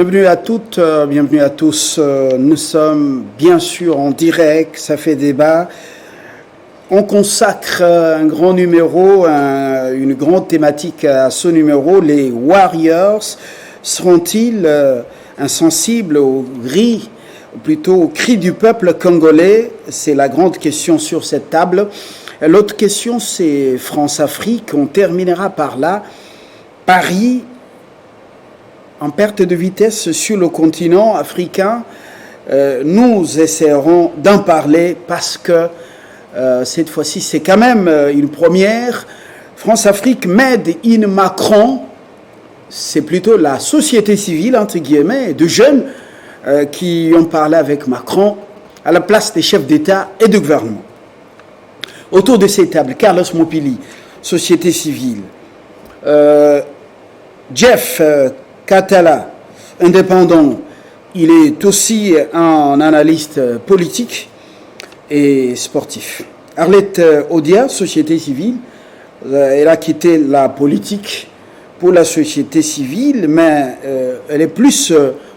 Bienvenue à toutes, bienvenue à tous. Nous sommes bien sûr en direct, ça fait débat. On consacre un grand numéro, une grande thématique à ce numéro. Les Warriors seront-ils insensibles au gris, ou plutôt au cri du peuple congolais? C'est la grande question sur cette table. L'autre question, c'est France-Afrique. On terminera par là. Paris en perte de vitesse sur le continent africain. Nous essaierons d'en parler parce que cette fois-ci, c'est quand même une première. France-Afrique Made in Macron, c'est plutôt la société civile, entre guillemets, de jeunes qui ont parlé avec Macron à la place des chefs d'État et de gouvernement. Autour de ces tables, Carlos Mopili, société civile, Jeff Katala, indépendant, il est aussi un analyste politique et sportif. Arlette Odia, société civile, elle a quitté la politique pour la société civile, mais elle est plus,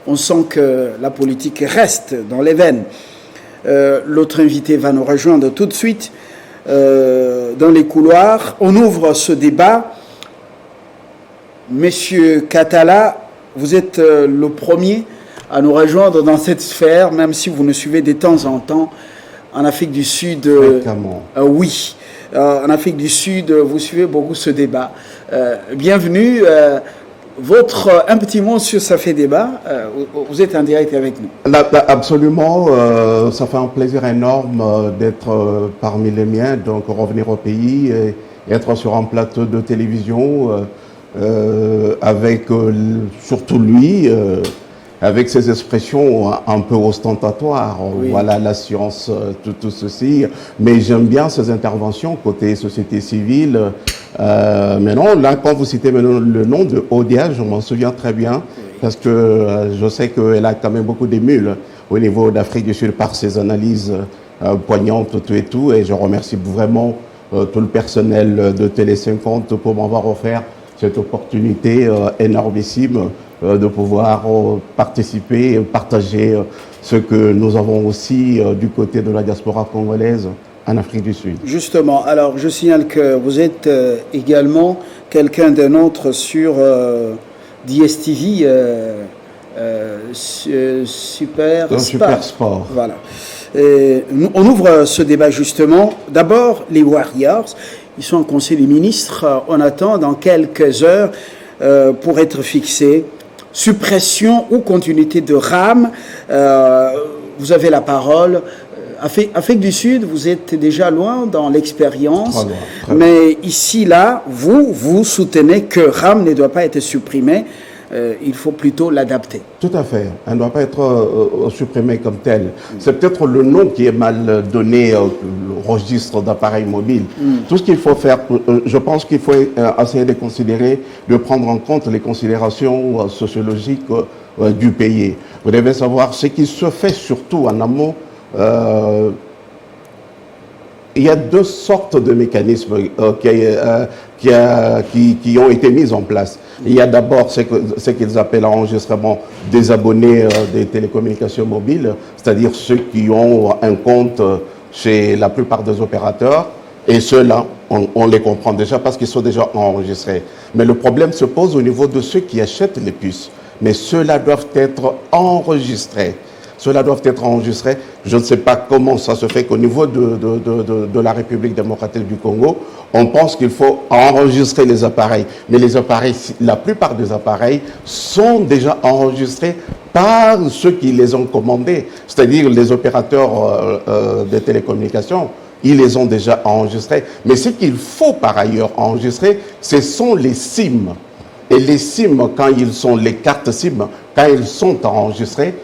on sent que la politique reste dans les veines. L'autre invité va nous rejoindre tout de suite dans les couloirs. On ouvre ce débat. Monsieur Katala, vous êtes le premier à nous rejoindre dans cette sphère, même si vous nous suivez de temps en temps en Afrique du Sud. Oui, en Afrique du Sud, vous suivez beaucoup ce débat. Bienvenue. Un petit mot sur ça fait débat. Vous êtes en direct avec nous. Absolument. Ça fait un plaisir énorme d'être parmi les miens, donc revenir au pays et être sur un plateau de télévision. Avec surtout lui, avec ses expressions un peu ostentatoires, oui. Voilà la science, tout ceci. Mais j'aime bien ses interventions côté société civile. Mais non, là, quand vous citez le nom de Odia, je m'en souviens très bien, oui. Parce que je sais qu'elle a quand même beaucoup d'émules au niveau d'Afrique du Sud par ses analyses poignantes, tout et tout. Et je remercie vraiment tout le personnel de Télé 50 pour m'avoir offert cette opportunité énormissime de pouvoir participer et partager ce que nous avons aussi du côté de la diaspora congolaise en Afrique du Sud. Justement, alors je signale que vous êtes également quelqu'un de nôtre sur DSTV Super Sport. Voilà. On ouvre ce débat justement. D'abord, les Warriors. Ils sont en Conseil des ministres. On attend dans quelques heures pour être fixés. Suppression ou continuité de RAM. Vous avez la parole. Afrique du Sud, vous êtes déjà loin dans l'expérience. Mais ici, là, vous soutenez que RAM ne doit pas être supprimé. Il faut plutôt l'adapter. Tout à fait. Elle ne doit pas être supprimée comme telle. C'est peut-être le nom qui est mal donné au registre d'appareils mobiles. Tout ce qu'il faut faire, je pense qu'il faut essayer de considérer, de prendre en compte les considérations sociologiques du pays. Vous devez savoir ce qui se fait surtout en amont. Il y a deux sortes de mécanismes qui ont été mis en place. Il y a d'abord ce qu'ils appellent l'enregistrement des abonnés des télécommunications mobiles, c'est-à-dire ceux qui ont un compte chez la plupart des opérateurs. Et ceux-là, on les comprend déjà parce qu'ils sont déjà enregistrés. Mais le problème se pose au niveau de ceux qui achètent les puces. Mais ceux-là doivent être enregistrés. Ceux-là doivent être enregistrés. Je ne sais pas comment ça se fait qu'au niveau de la République démocratique du Congo, on pense qu'il faut enregistrer les appareils. Mais les appareils, la plupart des appareils sont déjà enregistrés par ceux qui les ont commandés, c'est-à-dire les opérateurs de télécommunications. Ils les ont déjà enregistrés. Mais ce qu'il faut par ailleurs enregistrer, ce sont les SIM. Et les SIM, quand ils sont, les cartes SIM, quand ils sont enregistrées,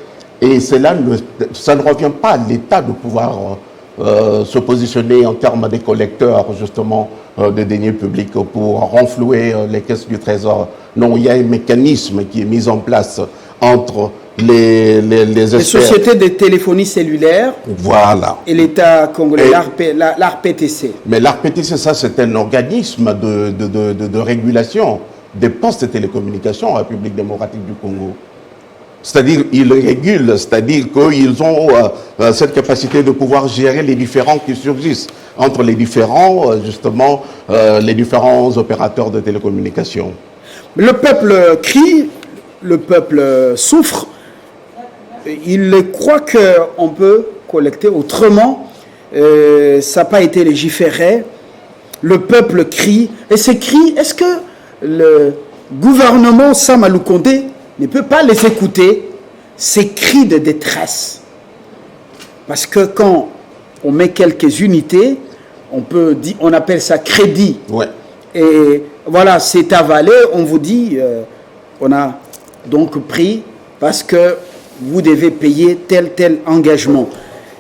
et cela ça ne revient pas à l'État de pouvoir se positionner en termes des collecteurs, justement, de deniers publics pour renflouer les caisses du Trésor. Non, il y a un mécanisme qui est mis en place entre les sociétés de téléphonie cellulaire, voilà, et l'État congolais, l'ARPTC. Mais l'ARPTC, ça, c'est un organisme de régulation des postes de télécommunications en République démocratique du Congo. C'est-à-dire, ils régulent, c'est-à-dire qu'ils ont cette capacité de pouvoir gérer les différends qui surgissent entre les différents, justement, les différents opérateurs de télécommunications. Le peuple crie, le peuple souffre. Il croit qu'on peut collecter autrement. Ça n'a pas été légiféré. Le peuple crie. Et ces cris, est-ce que le gouvernement Samalou Kondé ne peut pas les écouter, ces cris de détresse? Parce que quand on met quelques unités, on appelle ça crédit. Ouais. Et voilà, c'est avalé, on vous dit, on a donc pris parce que vous devez payer tel engagement.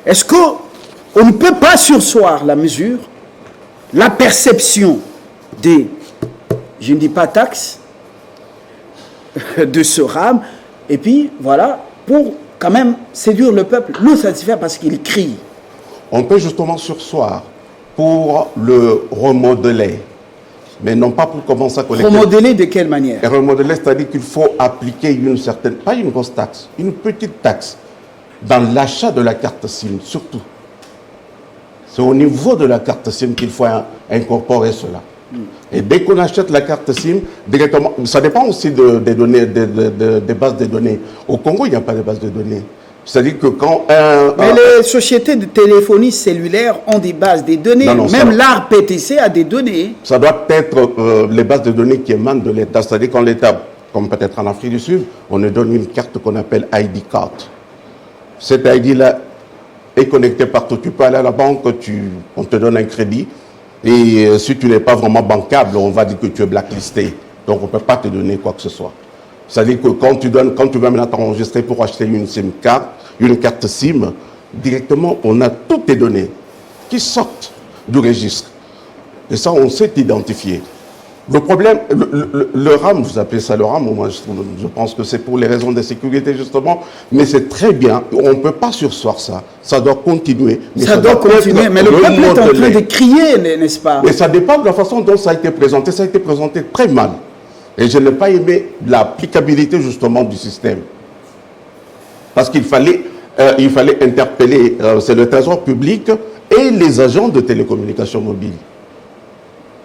Est-ce qu'on ne peut pas surseoir la mesure, la perception des, je ne dis pas taxes, de ce RAM, et puis voilà, pour quand même séduire le peuple, le satisfaire parce qu'il crie. On peut justement surseoir pour le remodeler, mais non pas pour commencer à collecter. Remodeler de quelle manière? Et remodeler, c'est-à-dire qu'il faut appliquer une certaine, pas une grosse taxe, une petite taxe dans l'achat de la carte SIM, surtout. C'est au niveau de la carte SIM qu'il faut incorporer cela. Et dès qu'on achète la carte SIM, directement, ça dépend aussi des données, des bases de données. Au Congo, il n'y a pas de base de données. C'est-à-dire que quand mais les sociétés de téléphonie cellulaire ont des bases de données. Non, même l'ARPTC a des données. Ça doit être les bases de données qui émanent de l'État. C'est-à-dire quand l'État, comme peut-être en Afrique du Sud, on nous donne une carte qu'on appelle ID card. Cette ID-là est connectée partout. Tu peux aller à la banque, on te donne un crédit. Et si tu n'es pas vraiment bancable, on va dire que tu es blacklisté. Donc on ne peut pas te donner quoi que ce soit. C'est-à-dire que quand tu vas maintenant t'enregistrer pour acheter une SIM card, une carte SIM, directement on a toutes tes données qui sortent du registre. Et ça, on sait identifier. Le problème, le RAM, vous appelez ça le RAM, moi je pense que c'est pour les raisons de sécurité justement, mais c'est très bien, on ne peut pas surseoir ça, ça doit continuer. Mais ça doit continuer, mais le peuple est en train de crier, n'est-ce pas? Mais ça dépend de la façon dont ça a été présenté très mal. Et je n'ai pas aimé l'applicabilité justement du système. Parce qu'il fallait interpeller, c'est le Trésor public et les agents de télécommunications mobiles.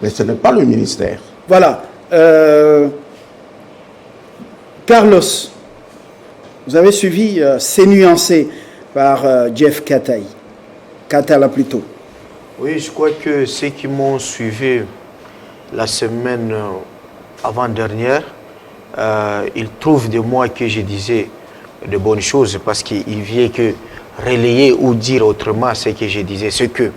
Mais ce n'est pas le ministère. Voilà. Carlos, vous avez suivi C'est nuancé par Jeff Katala plutôt. Oui, je crois que ceux qui m'ont suivi la semaine avant-dernière, ils trouvent de moi que je disais de bonnes choses parce qu'il vient que relayer ou dire autrement ce que je disais. C'est que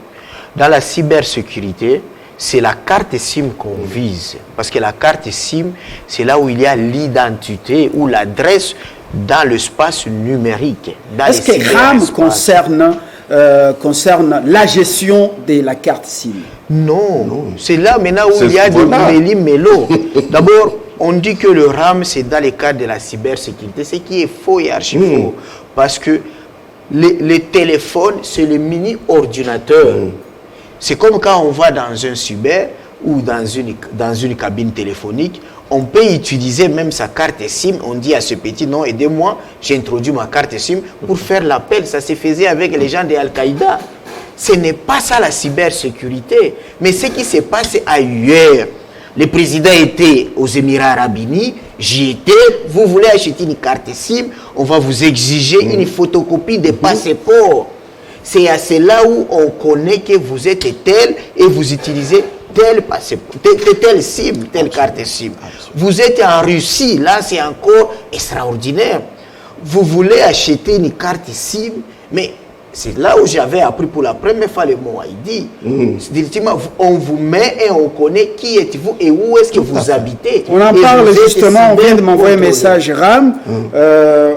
dans la cybersécurité, c'est la carte SIM qu'on vise. Parce que la carte SIM, c'est là où il y a l'identité ou l'adresse dans l'espace numérique. Est-ce que RAM concerne la gestion de la carte SIM? Non. C'est là maintenant où il y a des méli-mélo. D'abord, on dit que le RAM, c'est dans le cadre de la cybersécurité, ce qui est faux et archi faux. Parce que les téléphones, c'est le mini-ordinateur. C'est comme quand on va dans un cyber ou dans une cabine téléphonique, on peut utiliser même sa carte SIM. On dit à ce petit, non, aidez-moi, j'ai introduit ma carte SIM pour faire l'appel. Ça se faisait avec les gens de Al-Qaïda. Ce n'est pas ça la cybersécurité. Mais ce qui se passe ailleurs. Le président était aux Émirats Arabes Unis, j'y étais, vous voulez acheter une carte SIM, on va vous exiger une photocopie de passeport. C'est à cela où on connaît que vous êtes tel et vous utilisez tel passeport, telle SIM, telle carte SIM. Vous êtes en Russie, là c'est encore extraordinaire. Vous voulez acheter une carte SIM, mais c'est là où j'avais appris pour la première fois le mot ID. Directement, on vous met et on connaît qui êtes-vous et où est-ce que vous habitez. On en parle justement, on vient de m'envoyer un message RAM.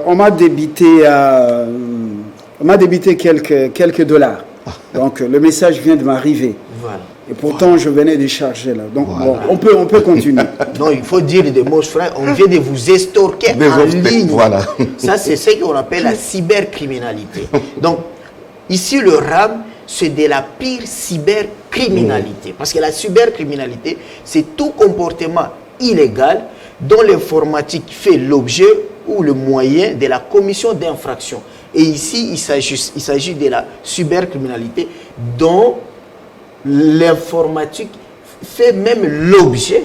On m'a débité quelques dollars. Donc le message vient de m'arriver. Voilà. Et pourtant je venais de charger là. Donc bon, on peut continuer. Non, il faut dire des mots frères, on vient de vous estorquer en ligne. Voilà. Ça c'est ce qu'on appelle la cybercriminalité. Donc ici le RAM, c'est de la pire cybercriminalité. Parce que la cybercriminalité, c'est tout comportement illégal dont l'informatique fait l'objet ou le moyen de la commission d'infraction. Et ici, il s'agit de la cybercriminalité dont l'informatique fait même l'objet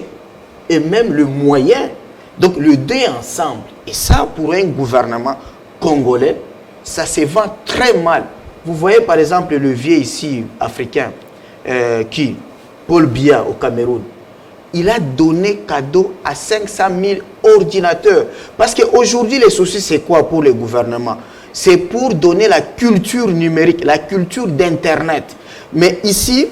et même le moyen. Donc, le deux ensemble. Et ça, pour un gouvernement congolais, ça se vend très mal. Vous voyez, par exemple, le levier ici, africain, Paul Biya au Cameroun, il a donné cadeau à 500 000 ordinateurs. Parce qu'aujourd'hui, les soucis, c'est quoi pour le gouvernement? C'est pour donner la culture numérique, la culture d'Internet. Mais ici,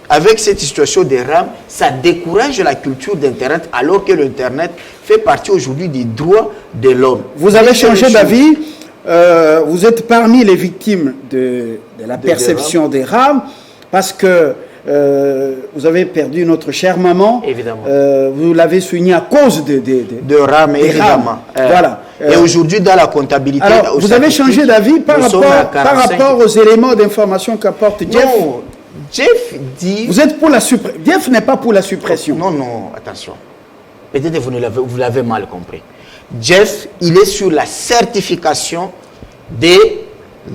avec cette situation des RAM, ça décourage la culture d'Internet, alors que l'Internet fait partie aujourd'hui des droits de l'homme. Vous avez changé d'avis. Vous êtes parmi les victimes de la perception des RAM, parce que vous avez perdu notre chère maman. Évidemment. Vous l'avez souligné à cause de RAM, évidemment. Voilà. Et aujourd'hui, dans la comptabilité... Alors, vous avez changé d'avis par rapport aux éléments d'information qu'apporte Jeff? Non, Jeff dit... Vous êtes pour la suppression. Jeff n'est pas pour la suppression. Non, attention. Peut-être que vous l'avez mal compris. Jeff, il est sur la certification de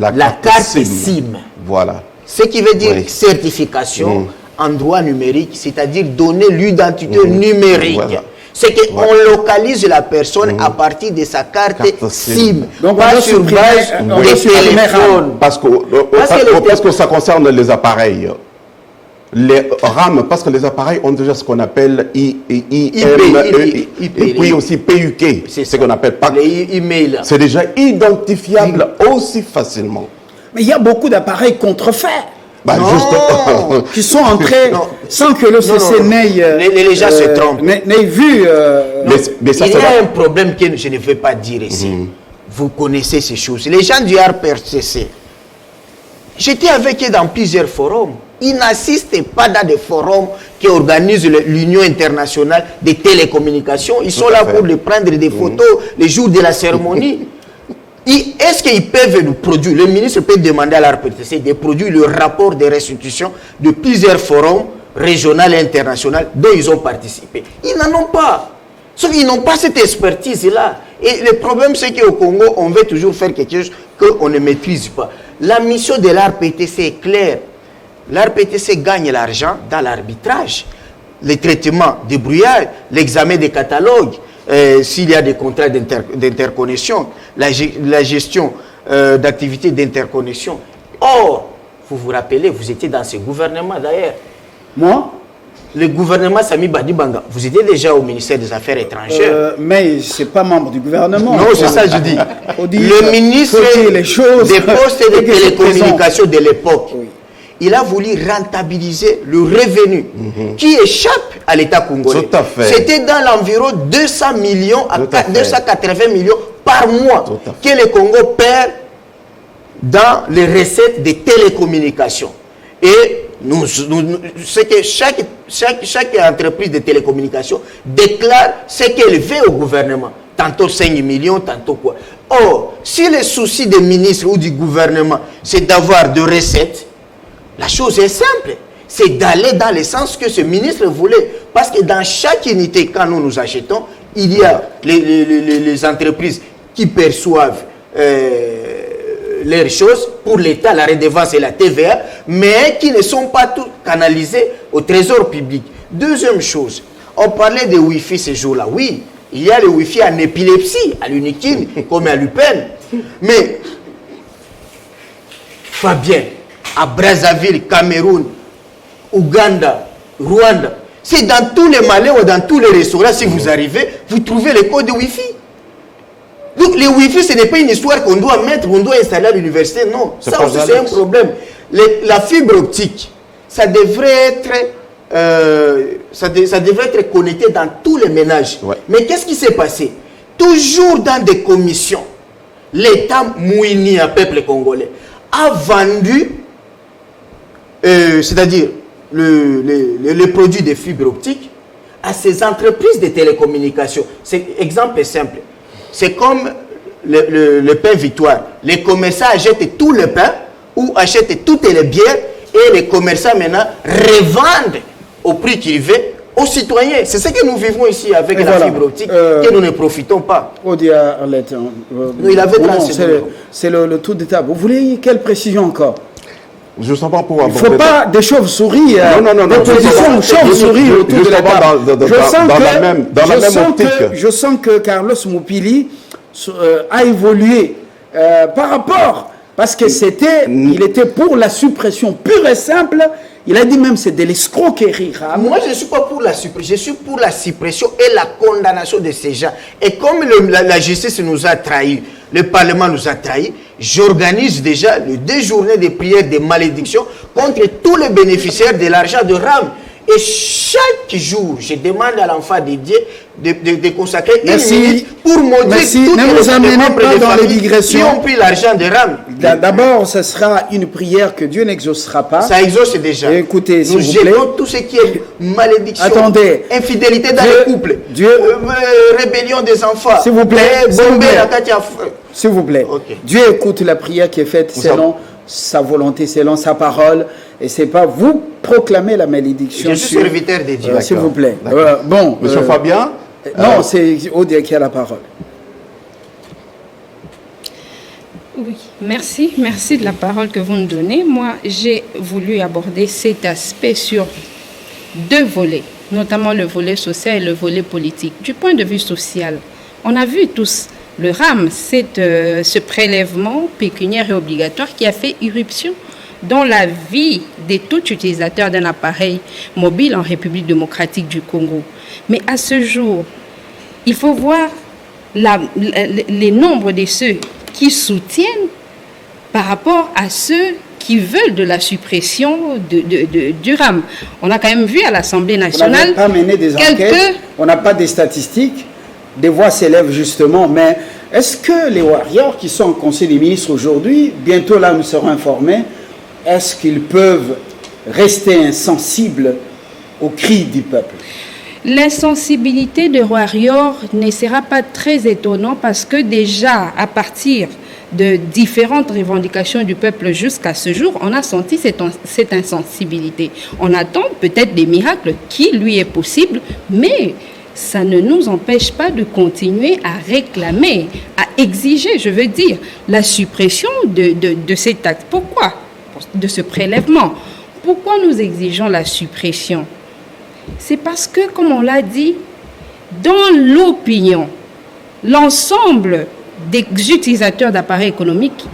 la carte SIM. Voilà. Ce qui veut dire certification en droit numérique, c'est-à-dire donner l'identité numérique. Voilà. C'est qu'on localise la personne à partir de sa carte SIM. Donc, pas sur base des téléphones. Parce que ça concerne les appareils. Les RAM, parce que les appareils ont déjà ce qu'on appelle IP, et puis aussi PUK, c'est ce qu'on appelle pas. Les emails. C'est déjà identifiable aussi facilement. Mais il y a beaucoup d'appareils contrefaits. Qui sont entrés sans que le CC n'ait... Les gens se trompent. N'ait vu... mais ça, il y a un problème que je ne vais pas dire ici. Vous connaissez ces choses. Les gens du RPCC, j'étais avec eux dans plusieurs forums. Ils n'assistent pas dans des forums qui organisent l'Union internationale des télécommunications. Ils sont là pour prendre des photos les jours de la cérémonie. Est-ce qu'ils peuvent nous produire, le ministre peut demander à l'RPTC de produire le rapport de restitution de plusieurs forums régionaux et internationaux dont ils ont participé? Ils n'en ont pas. Sauf qu'ils n'ont pas cette expertise-là. Et le problème, c'est qu'au Congo, on veut toujours faire quelque chose qu'on ne maîtrise pas. La mission de l'RPTC est claire. L'RPTC gagne l'argent dans l'arbitrage, le traitement des brouillards, l'examen des catalogues, s'il y a des contrats d'interconnexion, la gestion d'activités d'interconnexion. Or, vous vous rappelez, vous étiez dans ce gouvernement d'ailleurs. Moi? Le gouvernement Sami Badibanga, vous étiez déjà au ministère des Affaires étrangères. Mais ce n'est pas membre du gouvernement. Non, c'est ça que je dis. Le ministre des Postes et des Télécommunications de l'époque. Oui. Il a voulu rentabiliser le revenu qui échappe à l'État congolais. Tout à fait. C'était dans l'environ 200 millions à 280 millions par mois que le Congo perd dans les recettes des télécommunications. Et c'est que chaque entreprise de télécommunications déclare ce qu'elle veut au gouvernement. Tantôt 5 millions, tantôt quoi. Or, si le souci des ministres ou du gouvernement, c'est d'avoir de recettes, la chose est simple, c'est d'aller dans le sens que ce ministre voulait. Parce que dans chaque unité, quand nous achetons, il y a les entreprises qui perçoivent leurs choses pour l'État, la redevance et la TVA, mais qui ne sont pas toutes canalisées au trésor public. Deuxième chose, on parlait de Wi-Fi ces jours-là. Oui, il y a le Wi-Fi en épilepsie, à l'Unikine, comme à l'UPEN. Mais, Fabien, à Brazzaville, Cameroun, Ouganda, Rwanda, c'est dans tous les Malais ou dans tous les restaurants, si vous arrivez, vous trouvez les codes de Wi-Fi. Donc le Wi-Fi, ce n'est pas une histoire qu'on doit mettre, qu'on doit installer à l'université, non. Ça aussi, c'est un problème. La fibre optique, ça devrait être connecté dans tous les ménages. Ouais. Mais qu'est-ce qui s'est passé? Toujours dans des commissions, l'État mouini à peuple congolais a vendu, c'est-à-dire les produits de fibre optique à ces entreprises de télécommunications. Exemple simple. C'est comme le pain Victoire. Les commerçants achètent tout le pain ou achètent toutes les bières et les commerçants maintenant revendent au prix qu'ils veulent aux citoyens. C'est ce que nous vivons ici avec la fibre optique, et nous ne profitons pas. Odia Arlette, il avait c'est le tour de table. Vous voulez quelle précision encore? Justement pour aborder... Il ne faut pas des chauves-souris, des positions chauves-souris autour de la table. Je sens que Carlos Moupili a évolué par rapport, parce que il était pour la suppression pure et simple. Il a dit même c'est de l'escroquerie. Moi, je ne suis pas pour la suppression. Je suis pour la suppression et la condamnation de ces gens. Et comme la justice nous a trahis, le Parlement nous a trahis, j'organise déjà les 2 journées de prière de malédiction contre tous les bénéficiaires de l'argent de RAM. Et chaque jour, je demande à l'enfant de Dieu de consacrer une minute pour maudire tous les membres de famille qui ont pris l'argent de RAM. D'abord, ce sera une prière que Dieu n'exaucera pas. Ça exauce déjà. Écoutez, s'il nous vous plaît. jetons tout ce qui est malédiction, attendez, infidélité dans les couples, rébellion des enfants. S'il vous plaît. S'il vous plaît. Okay. Dieu écoute la prière qui est faite selon sa volonté, selon sa parole. Et ce n'est pas vous proclamer la malédiction. Je suis serviteur de Dieu. S'il vous plaît. Bon, Monsieur Fabien. Non, c'est Odia qui a la parole. Oui, merci de la parole que vous nous donnez. Moi, j'ai voulu aborder cet aspect sur 2 volets, notamment le volet social et le volet politique. Du point de vue social, on a vu tous le RAM, ce prélèvement pécuniaire et obligatoire qui a fait irruption dans la vie de tout utilisateur d'un appareil mobile en République démocratique du Congo. Mais à ce jour, il faut voir les nombres de ceux qui soutiennent par rapport à ceux qui veulent de la suppression du RAM. On a quand même vu à l'Assemblée nationale... On n'a pas mené des enquêtes, on n'a pas des statistiques, des voix s'élèvent justement, mais est-ce que les warriors qui sont au Conseil des ministres aujourd'hui, bientôt là nous serons informés, est-ce qu'ils peuvent rester insensibles aux cris du peuple? L'insensibilité de warriors ne sera pas très étonnant parce que déjà, à partir de différentes revendications du peuple jusqu'à ce jour, on a senti cette insensibilité. On attend peut-être des miracles qui lui est possible, mais ça ne nous empêche pas de continuer à réclamer, à exiger, je veux dire, la suppression de ces taxes. Pourquoi? De ce prélèvement. Pourquoi nous exigeons la suppression? C'est parce que, comme on l'a dit, dans l'opinion, l'ensemble des utilisateurs d'appareils économiques,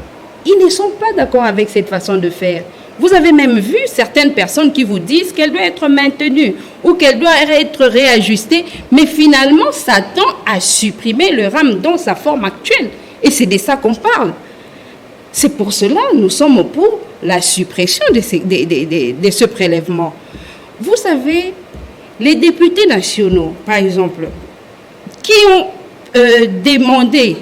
ils ne sont pas d'accord avec cette façon de faire. Vous avez même vu certaines personnes qui vous disent qu'elle doit être maintenue ou qu'elle doit être réajustée, mais finalement, ça tend à supprimer le RAM dans sa forme actuelle. Et c'est de ça qu'on parle. C'est pour cela que nous sommes pour la suppression de ce prélèvement. Vous savez, les députés nationaux, par exemple, qui ont demandé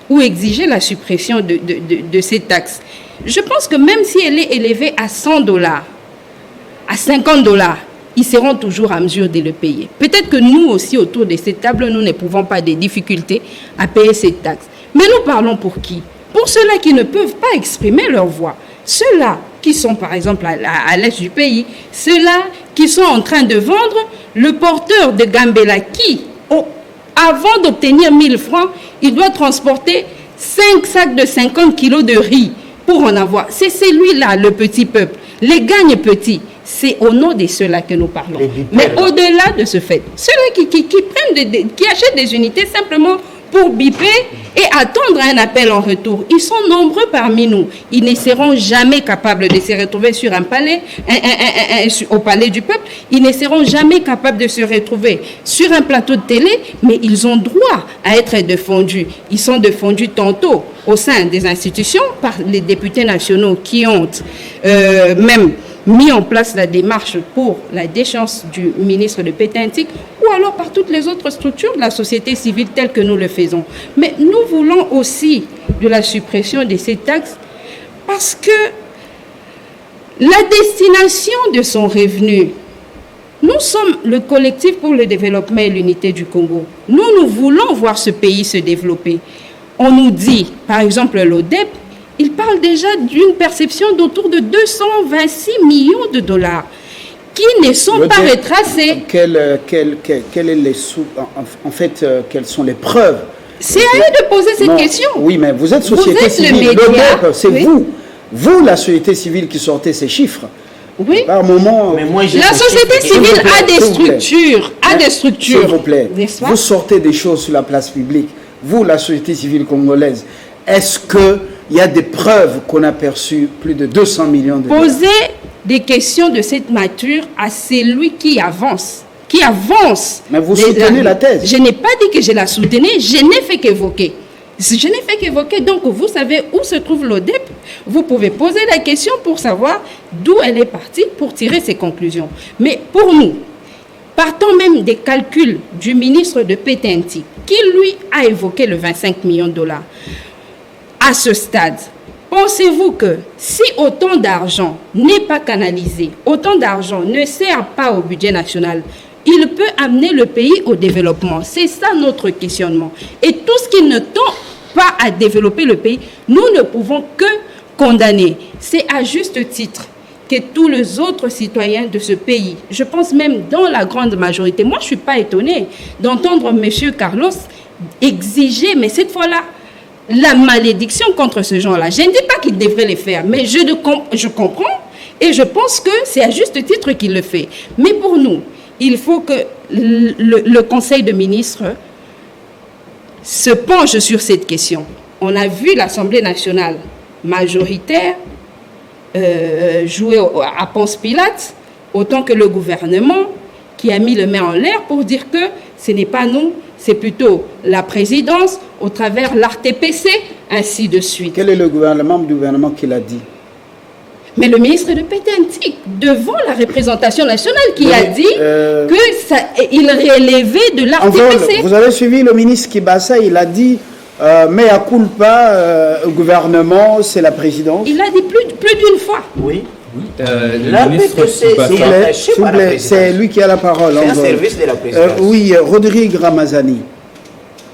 ou exigé la suppression de ces taxes, je pense que même si elle est élevée à $100, à $50, ils seront toujours en mesure de le payer. Peut-être que nous aussi, autour de cette table, nous n'éprouvons pas des difficultés à payer ces taxes. Mais nous parlons pour qui? Pour ceux-là qui ne peuvent pas exprimer leur voix. Ceux-là qui sont, par exemple, à l'est du pays. Ceux-là qui sont en train de vendre le porteur de Gambela qui, avant d'obtenir 1000 francs, il doit transporter 5 sacs de 50 kilos de riz pour en avoir. C'est celui-là, le petit peuple. Les gagnes petits, c'est au nom de ceux-là que nous parlons. Mais au-delà de ce fait, ceux-là qui achètent des unités simplement pour biper et attendre un appel en retour. Ils sont nombreux parmi nous. Ils ne seront jamais capables de se retrouver sur un palais, au palais du peuple. Ils ne seront jamais capables de se retrouver sur un plateau de télé, mais ils ont droit à être défendus. Ils sont défendus tantôt au sein des institutions par les députés nationaux qui ont même mis en place la démarche pour la déchéance du ministre de Pétentique, ou alors par toutes les autres structures de la société civile telles que nous le faisons. Mais nous voulons aussi de la suppression de ces taxes parce que la destination de son revenu, nous sommes le collectif pour le développement et l'unité du Congo. Nous voulons voir ce pays se développer. On nous dit, par exemple, l'ODEP, il parle déjà d'une perception d'autour de 226 millions de dollars qui ne sont pas retracés. Quels sont les preuves? C'est à eux de poser cette question. Oui, mais vous êtes société civile. Le c'est vous, la société civile, qui sortez ces chiffres. Oui. Par moment, la société civile a des structures. S'il vous plaît, vous sortez des choses sur la place publique. Vous, la société civile congolaise, est-ce qu'il y a des preuves qu'on a perçues plus de 200 millions de dollars? Posez des questions de cette nature à celui qui avance. Mais vous soutenez la thèse. Je n'ai pas dit que je la soutenais, je n'ai fait qu'évoquer. Je n'ai fait qu'évoquer, donc vous savez où se trouve l'ODEP. Vous pouvez poser la question pour savoir d'où elle est partie pour tirer ses conclusions. Mais pour nous, partant même des calculs du ministre de PTNT, qui lui a évoqué le 25 millions de dollars, à ce stade, pensez-vous que si autant d'argent n'est pas canalisé, autant d'argent ne sert pas au budget national, il peut amener le pays au développement? C'est ça notre questionnement. Et tout ce qui ne tend pas à développer le pays, nous ne pouvons que condamner. C'est à juste titre que tous les autres citoyens de ce pays, je pense même dans la grande majorité, moi je ne suis pas étonnée d'entendre M. Carlos exiger, mais cette fois-là, la malédiction contre ce genre-là. Je ne dis pas qu'il devrait le faire, mais je comprends et je pense que c'est à juste titre qu'il le fait. Mais pour nous, il faut que le Conseil de ministres se penche sur cette question. On a vu l'Assemblée nationale majoritaire jouer à Ponce Pilate, autant que le gouvernement qui a mis le main en l'air pour dire que ce n'est pas nous, c'est plutôt la présidence au travers l'RTPC, ainsi de suite. Quel est le membre du gouvernement qui l'a dit? Mais le ministre de PTNT, devant la représentation nationale, qui a dit qu'il relevait de l'RTPC. Vous avez suivi le ministre Kibasa, il a dit mais à culpa, au gouvernement, c'est la présidence. Il a dit plus d'une fois. Oui. Le ministre c'est lui qui a la parole. C'est un service de la présidence. Oui, Rodrigue Ramazani.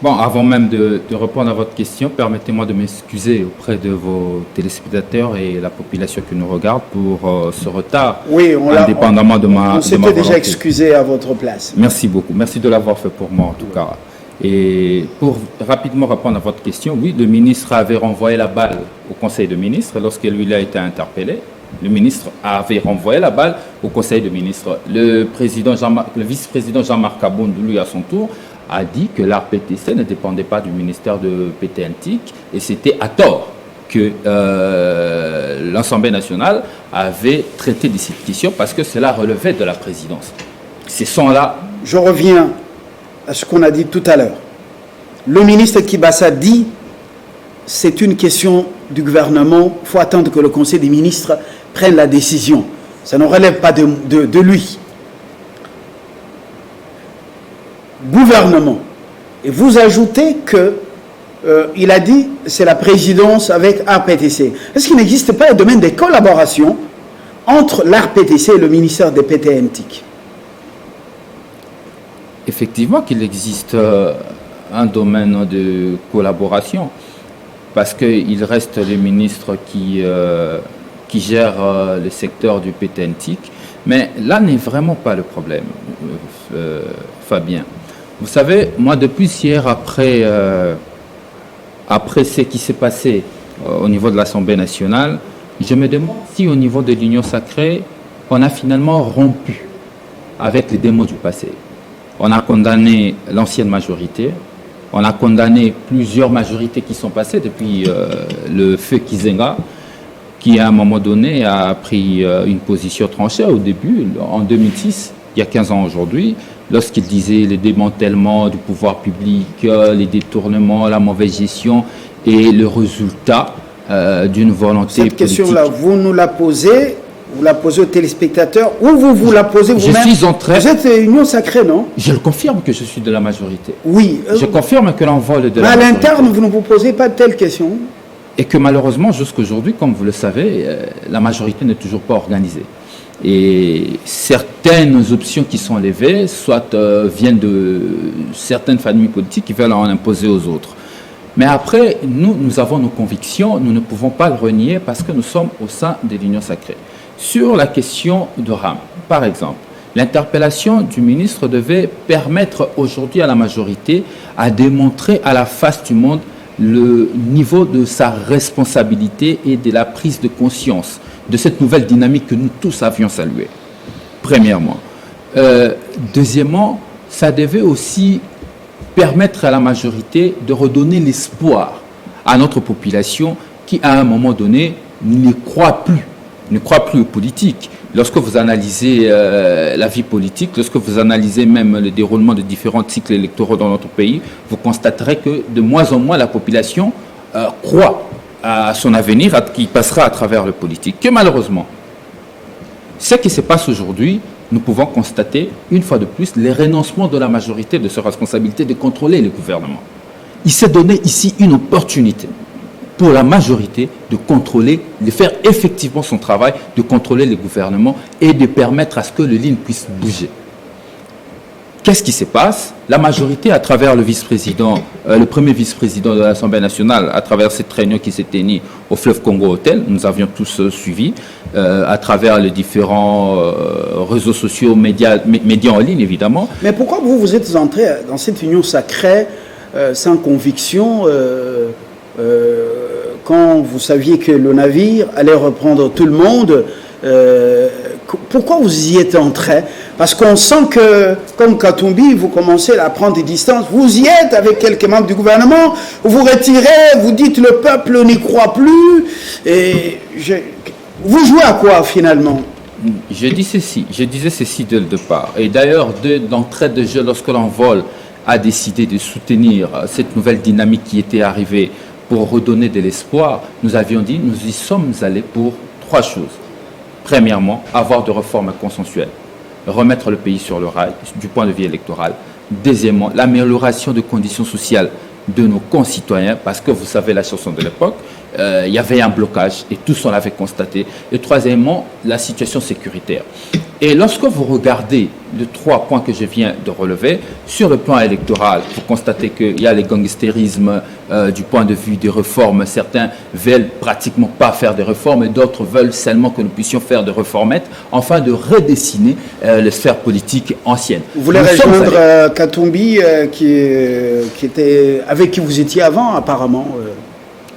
Bon, avant même de répondre à votre question, permettez-moi de m'excuser auprès de vos téléspectateurs et la population qui nous regarde pour ce retard, oui, indépendamment de ma on s'était déjà excusé à votre place. Merci beaucoup. Merci de l'avoir fait pour moi, en tout cas. Et pour rapidement répondre à votre question, oui, le ministre avait renvoyé la balle au Conseil de ministres lorsqu'il lui a été interpellé. Le ministre avait renvoyé la balle au Conseil de ministres. Le vice-président Jean-Marc Kabound, lui, à son tour, a dit que l'ARPTC ne dépendait pas du ministère de PTNT et c'était à tort que l'Assemblée nationale avait traité de cette question parce que cela relevait de la présidence. Ce sont là... Je reviens à ce qu'on a dit tout à l'heure. Le ministre Kibasa dit c'est une question du gouvernement, il faut attendre que le Conseil des ministres prenne la décision. Ça ne relève pas de lui. Gouvernement. Et vous ajoutez que il a dit c'est la présidence avec ARPTC. Est-ce qu'il n'existe pas un domaine de collaboration entre l'ARPTC et le ministère des PTNT? Effectivement qu'il existe un domaine de collaboration parce qu'il reste les ministres qui gèrent le secteur du PTNT. Mais là n'est vraiment pas le problème, Fabien. Vous savez, moi depuis hier, après ce qui s'est passé au niveau de l'Assemblée nationale, je me demande si au niveau de l'Union sacrée, on a finalement rompu avec les démons du passé. On a condamné l'ancienne majorité, on a condamné plusieurs majorités qui sont passées depuis le feu Kizenga, qui à un moment donné a pris une position tranchée au début, en 2006, il y a 15 ans aujourd'hui, lorsqu'il disait le démantèlement du pouvoir public, les détournements, la mauvaise gestion et le résultat d'une volonté politique. Cette question-là, vous nous la posez, vous la posez aux téléspectateurs ou vous la posez vous-même? Je suis en train... Vous êtes Union sacrée, non? Je le confirme que je suis de la majorité. Oui. Je confirme que l'envol de la majorité. À l'interne, vous ne vous posez pas de telles questions? Et que malheureusement, jusqu'aujourd'hui, comme vous le savez, la majorité n'est toujours pas organisée. Et certaines options qui sont levées, soit viennent de certaines familles politiques qui veulent en imposer aux autres. Mais après, nous avons nos convictions, nous ne pouvons pas le renier parce que nous sommes au sein de l'Union sacrée. Sur la question de RAM, par exemple, l'interpellation du ministre devait permettre aujourd'hui à la majorité à démontrer à la face du monde le niveau de sa responsabilité et de la prise de conscience de cette nouvelle dynamique que nous tous avions saluée, premièrement. Deuxièmement, ça devait aussi permettre à la majorité de redonner l'espoir à notre population qui, à un moment donné, ne croit plus aux politiques. Lorsque vous analysez la vie politique, lorsque vous analysez même le déroulement de différents cycles électoraux dans notre pays, vous constaterez que de moins en moins la population croit à son avenir qui passera à travers le politique. Que malheureusement, ce qui se passe aujourd'hui, nous pouvons constater, une fois de plus, les renoncements de la majorité de ses responsabilités de contrôler le gouvernement. Il s'est donné ici une opportunité pour la majorité de contrôler, de faire effectivement son travail, de contrôler le gouvernement et de permettre à ce que le ligne puisse bouger. Qu'est-ce qui se passe? La majorité, à travers le vice-président, le premier vice-président de l'Assemblée nationale, à travers cette réunion qui s'est tenue au Fleuve Congo Hotel, nous avions tous suivi, à travers les différents réseaux sociaux, médias en ligne évidemment. Mais pourquoi vous êtes entré dans cette union sacrée sans conviction quand vous saviez que le navire allait reprendre tout le monde? Pourquoi vous y êtes entré? Parce qu'on sent que, comme Katumbi, vous commencez à prendre des distances. Vous y êtes avec quelques membres du gouvernement, vous retirez, vous dites le peuple n'y croit plus. Et vous jouez à quoi finalement? Je disais ceci dès le départ. Et d'ailleurs, d'entrée de jeu, lorsque l'envol a décidé de soutenir cette nouvelle dynamique qui était arrivée pour redonner de l'espoir, nous avions dit, nous y sommes allés pour 3 choses. Premièrement, avoir des réformes consensuelles, remettre le pays sur le rail du point de vue électoral. Deuxièmement, l'amélioration des conditions sociales de nos concitoyens, parce que vous savez la chanson de l'époque, il y avait un blocage et tous on l'avait constaté. Et troisièmement, la situation sécuritaire. Et lorsque vous regardez les 3 points que je viens de relever, sur le plan électoral, vous constatez qu'il y a les gangstérismes du point de vue des réformes. Certains veulent pratiquement pas faire des réformes et d'autres veulent seulement que nous puissions faire des réformettes, afin de redessiner les sphères politiques anciennes. Vous voulez rejoindre Katumbi, avec qui vous étiez avant apparemment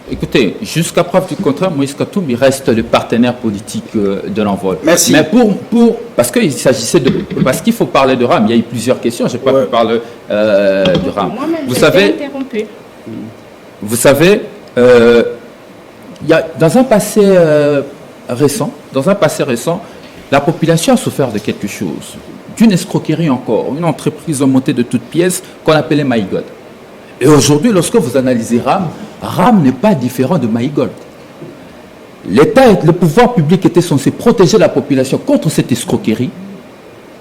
Écoutez, jusqu'à preuve du contraire, Moïse Katumbi reste le partenaire politique de l'envol. Merci. Mais parce qu'il s'agissait parce qu'il faut parler de RAM, il y a eu plusieurs questions, je n'ai pas pu parler de RAM. Vous savez, dans un passé récent, la population a souffert de quelque chose, d'une escroquerie encore, une entreprise montée de toutes pièces qu'on appelait MyGod. Et aujourd'hui, lorsque vous analysez RAM n'est pas différent de MyGold. L'État et le pouvoir public étaient censés protéger la population contre cette escroquerie.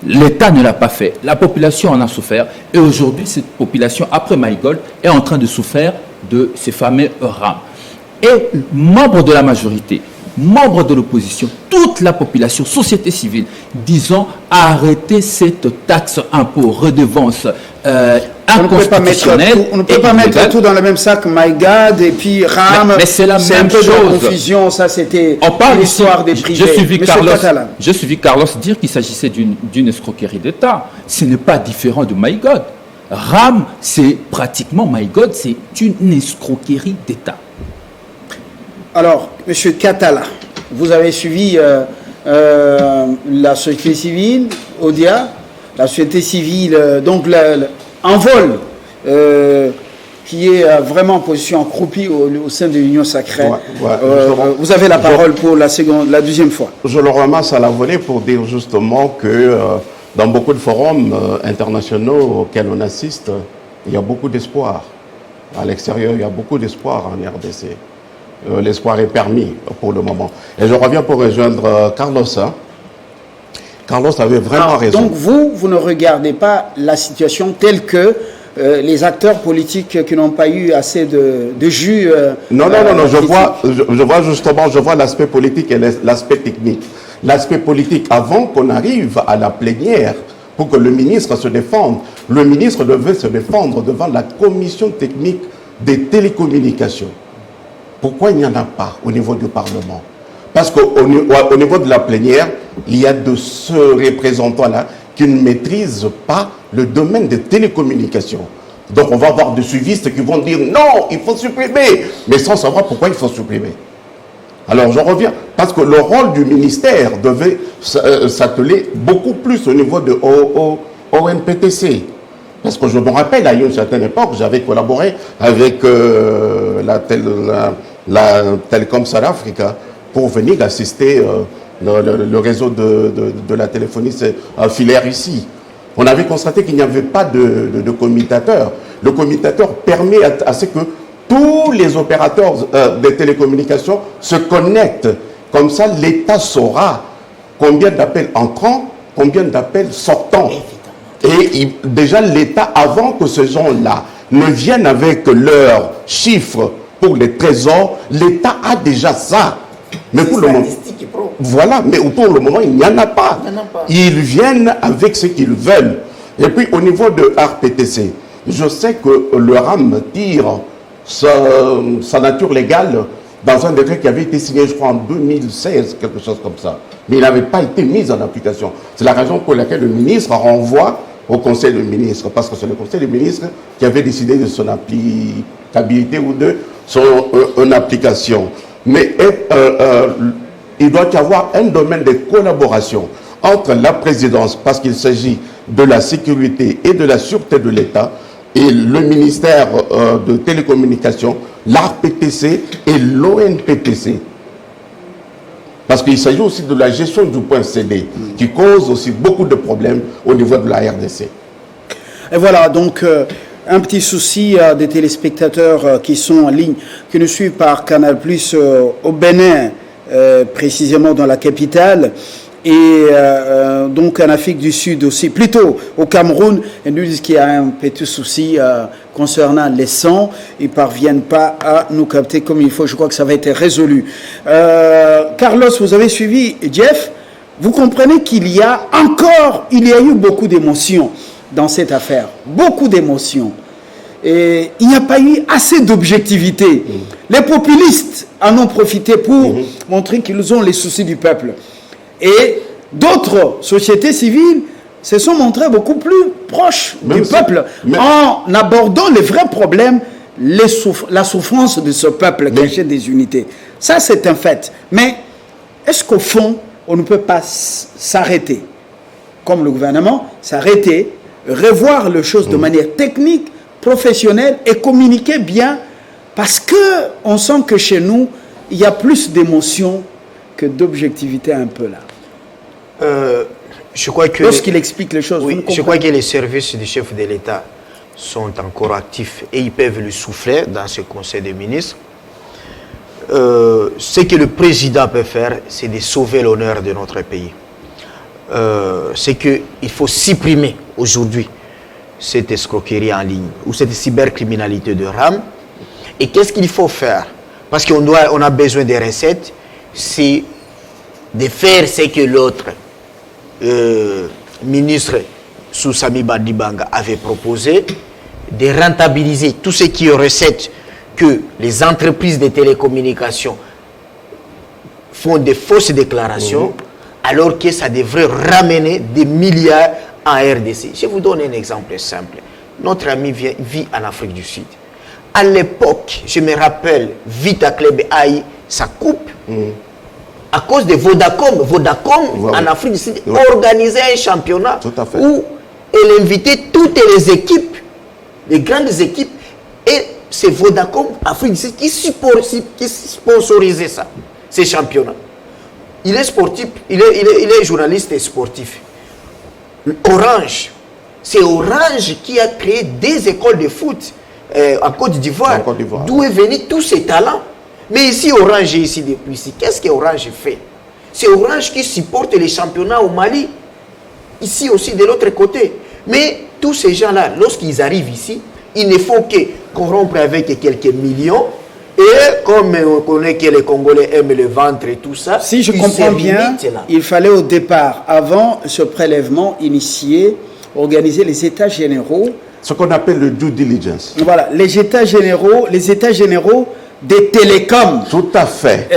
L'État ne l'a pas fait. La population en a souffert. Et aujourd'hui, cette population, après MyGold, est en train de souffrir de ces fameux RAM. Et membres de la majorité, membres de l'opposition, toute la population, société civile, disons, arrêtez cette taxe, impôt, redevance inconstitutionnelle. On ne peut pas mettre tout dans le même sac, MyGod et puis RAM. Mais c'est la même chose. C'est un peu de confusion, ça c'était l'histoire des privés. J'ai suivi Carlos dire qu'il s'agissait d'une escroquerie d'État. Ce n'est pas différent de MyGod. RAM, c'est pratiquement MyGod, c'est une escroquerie d'État. Alors, M. Katala, vous avez suivi la société civile, ODIA, la société civile, donc l'envol, qui est vraiment en position accroupie au sein de l'Union sacrée. Vous avez la parole pour la deuxième fois. Je le ramasse à la volée pour dire justement que dans beaucoup de forums internationaux auxquels on assiste, il y a beaucoup d'espoir. À l'extérieur, il y a beaucoup d'espoir en RDC. L'espoir est permis pour le moment. Et je reviens pour rejoindre Carlos. Carlos avait vraiment raison. Donc vous ne regardez pas la situation telle que les acteurs politiques qui n'ont pas eu assez de jus. Non, je vois l'aspect politique et l'aspect technique. L'aspect politique, avant qu'on arrive à la plénière, pour que le ministre se défende, le ministre devait se défendre devant la commission technique des télécommunications. Pourquoi il n'y en a pas au niveau du Parlement? Parce qu'au niveau de la plénière, il y a de ce représentant-là qui ne maîtrisent pas le domaine des télécommunications. Donc on va avoir des suivistes qui vont dire non, il faut supprimer, mais sans savoir pourquoi il faut supprimer. Alors je reviens, parce que le rôle du ministère devait s'atteler beaucoup plus au niveau de ONPTC. Parce que je me rappelle, à une certaine époque, j'avais collaboré avec la Télécom South Africa pour venir assister le réseau de la téléphonie filaire ici. On avait constaté qu'il n'y avait pas de commutateur. Le commutateur permet à ce que tous les opérateurs des télécommunications se connectent. Comme ça, l'État saura combien d'appels entrants, combien d'appels sortants. Et déjà, l'État, avant que ces gens-là ne viennent avec leurs chiffres pour les trésors, l'État a déjà ça. Mais pour le moment, voilà, mais pour le moment, il n'y en a pas. Ils viennent avec ce qu'ils veulent. Et puis, au niveau de RPTC, je sais que le RAM tire sa nature légale dans un décret qui avait été signé, je crois, en 2016, quelque chose comme ça. Mais il n'avait pas été mis en application. C'est la raison pour laquelle le ministre renvoie au Conseil des ministres, parce que c'est le Conseil des ministres qui avait décidé de son applicabilité ou de son application. Mais il doit y avoir un domaine de collaboration entre la présidence, parce qu'il s'agit de la sécurité et de la sûreté de l'État, et le ministère de télécommunications, l'ARPTC et l'ONPTC. Parce qu'il s'agit aussi de la gestion du point CD, qui cause aussi beaucoup de problèmes au niveau de la RDC. Et voilà, donc un petit souci des téléspectateurs qui sont en ligne, qui nous suivent par Canal+, au Bénin, précisément dans la capitale, et donc en Afrique du Sud aussi, plutôt au Cameroun, ils nous disent qu'il y a un petit souci concernant les sons, ils ne parviennent pas à nous capter comme il faut, je crois que ça va être résolu. Carlos, vous avez suivi Jeff, vous comprenez qu'il y a eu beaucoup d'émotions dans cette affaire, beaucoup d'émotions. Et il n'y a pas eu assez d'objectivité. Les populistes en ont profité pour montrer qu'ils ont les soucis du peuple. Et d'autres sociétés civiles se sont montrées beaucoup plus proches du peuple en abordant les vrais problèmes, la souffrance de ce peuple qui achète des unités. Ça, c'est un fait. Mais est-ce qu'au fond, on ne peut pas s'arrêter, comme le gouvernement, s'arrêter, revoir les choses de manière technique, professionnelle et communiquer bien, parce qu'on sent que chez nous, il y a plus d'émotions que d'objectivité un peu là. Je crois que lorsqu'il explique les choses, je crois que les services du chef de l'État sont encore actifs et ils peuvent le souffler dans ce conseil des ministres. Ce que le président peut faire, c'est de sauver l'honneur de notre pays. C'est qu'il faut supprimer aujourd'hui cette escroquerie en ligne ou cette cybercriminalité de RAM. Et qu'est-ce qu'il faut faire? Parce qu'on a besoin des recettes, c'est de faire ce que l'autre ministre Soussami Badibanga avait proposé, de rentabiliser tout ce qui est recettes que les entreprises de télécommunications font des fausses déclarations, alors que ça devrait ramener des milliards en RDC. Je vous donne un exemple simple. Notre ami vit en Afrique du Sud. À l'époque, je me rappelle, Vita Club a eu sa coupe à cause de Vodacom. Vodacom, en Afrique du Sud, organisait un championnat où elle invitait toutes les équipes, les grandes équipes, et c'est Vodacom, Afrique du Sud, qui sponsorisait ça, ces championnats. Il est sportif, il est journaliste et sportif. Orange, c'est Orange qui a créé des écoles de foot en Côte d'Ivoire, d'où est venu tous ces talents. Mais ici, Orange est ici depuis ici. Qu'est-ce que Orange fait? C'est Orange qui supporte les championnats au Mali, ici aussi de l'autre côté. Mais tous ces gens-là, lorsqu'ils arrivent ici, ils ne font que corrompre avec quelques millions. Et comme on connaît que les Congolais aiment le ventre et tout ça, si je comprends bien, il fallait au départ, avant ce prélèvement, initier, organiser les états généraux. Ce qu'on appelle le due diligence. Voilà, les états généraux des télécoms Tout à fait.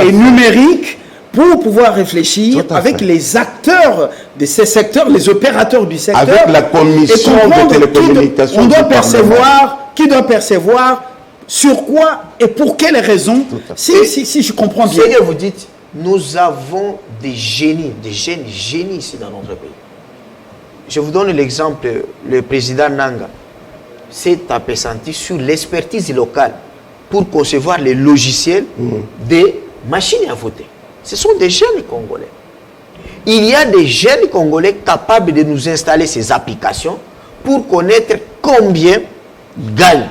et numériques pour pouvoir réfléchir avec les acteurs de ces secteurs, les opérateurs du secteur. Avec la commission de télécommunications. On doit percevoir, qui doit percevoir, sur quoi et pour quelles raisons, si je comprends bien. Ce que vous dites, nous avons des génies, des jeunes génies ici dans notre pays. Je vous donne l'exemple, le président Nanga s'est appesanti sur l'expertise locale pour concevoir les logiciels des machines à voter. Ce sont des jeunes Congolais. Il y a des jeunes Congolais capables de nous installer ces applications pour connaître combien gagne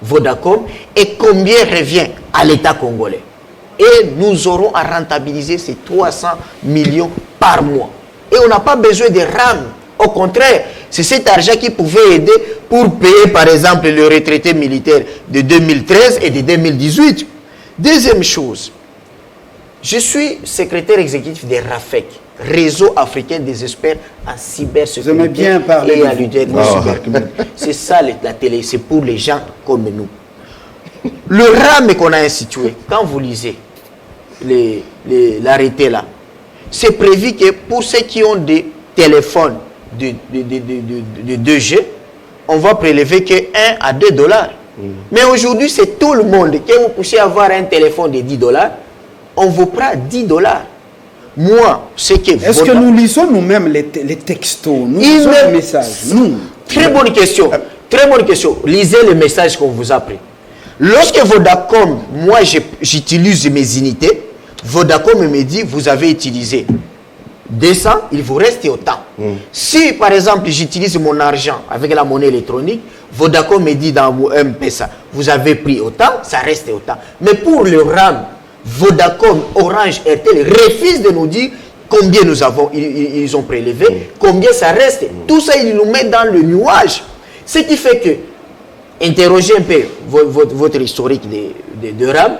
Vodacom et combien revient à l'État congolais. Et nous aurons à rentabiliser ces 300 millions par mois. Et on n'a pas besoin de RAM. Au contraire, c'est cet argent qui pouvait aider pour payer, par exemple, le retraité militaire de 2013 et de 2018. Deuxième chose, je suis secrétaire exécutif de RAFEC, Réseau africain des experts en cybersécurité. Vous aimez bien parler et à cybercriminalité. C'est ça la télé, c'est pour les gens comme nous. Le RAM qu'on a institué, quand vous lisez l'arrêté là, c'est prévu que pour ceux qui ont des téléphones de 2G, on va prélever que 1 à 2 dollars. Mais aujourd'hui, c'est tout le monde. Que vous puissiez avoir un téléphone de 10 dollars, on vous prend 10 dollars. Moi, c'est que... Est-ce que nous lisons nous-mêmes les textos, nous lisons les messages? Nous. Très bonne question. Très bonne question. Lisez les messages qu'on vous a pris. Lorsque Vodacom, moi j'utilise mes unités, Vodacom me dit, vous avez utilisé 200, il vous reste autant. Si par exemple j'utilise mon argent avec la monnaie électronique, Vodacom me dit dans mon M-Pesa, vous avez pris autant, ça reste autant. Mais pour le RAM, Vodacom, Orange, RTL refusent de nous dire combien nous avons, ils ont prélevé, combien ça reste. Tout ça, ils nous mettent dans le nuage. Ce qui fait que, interrogez un peu votre historique de RAM,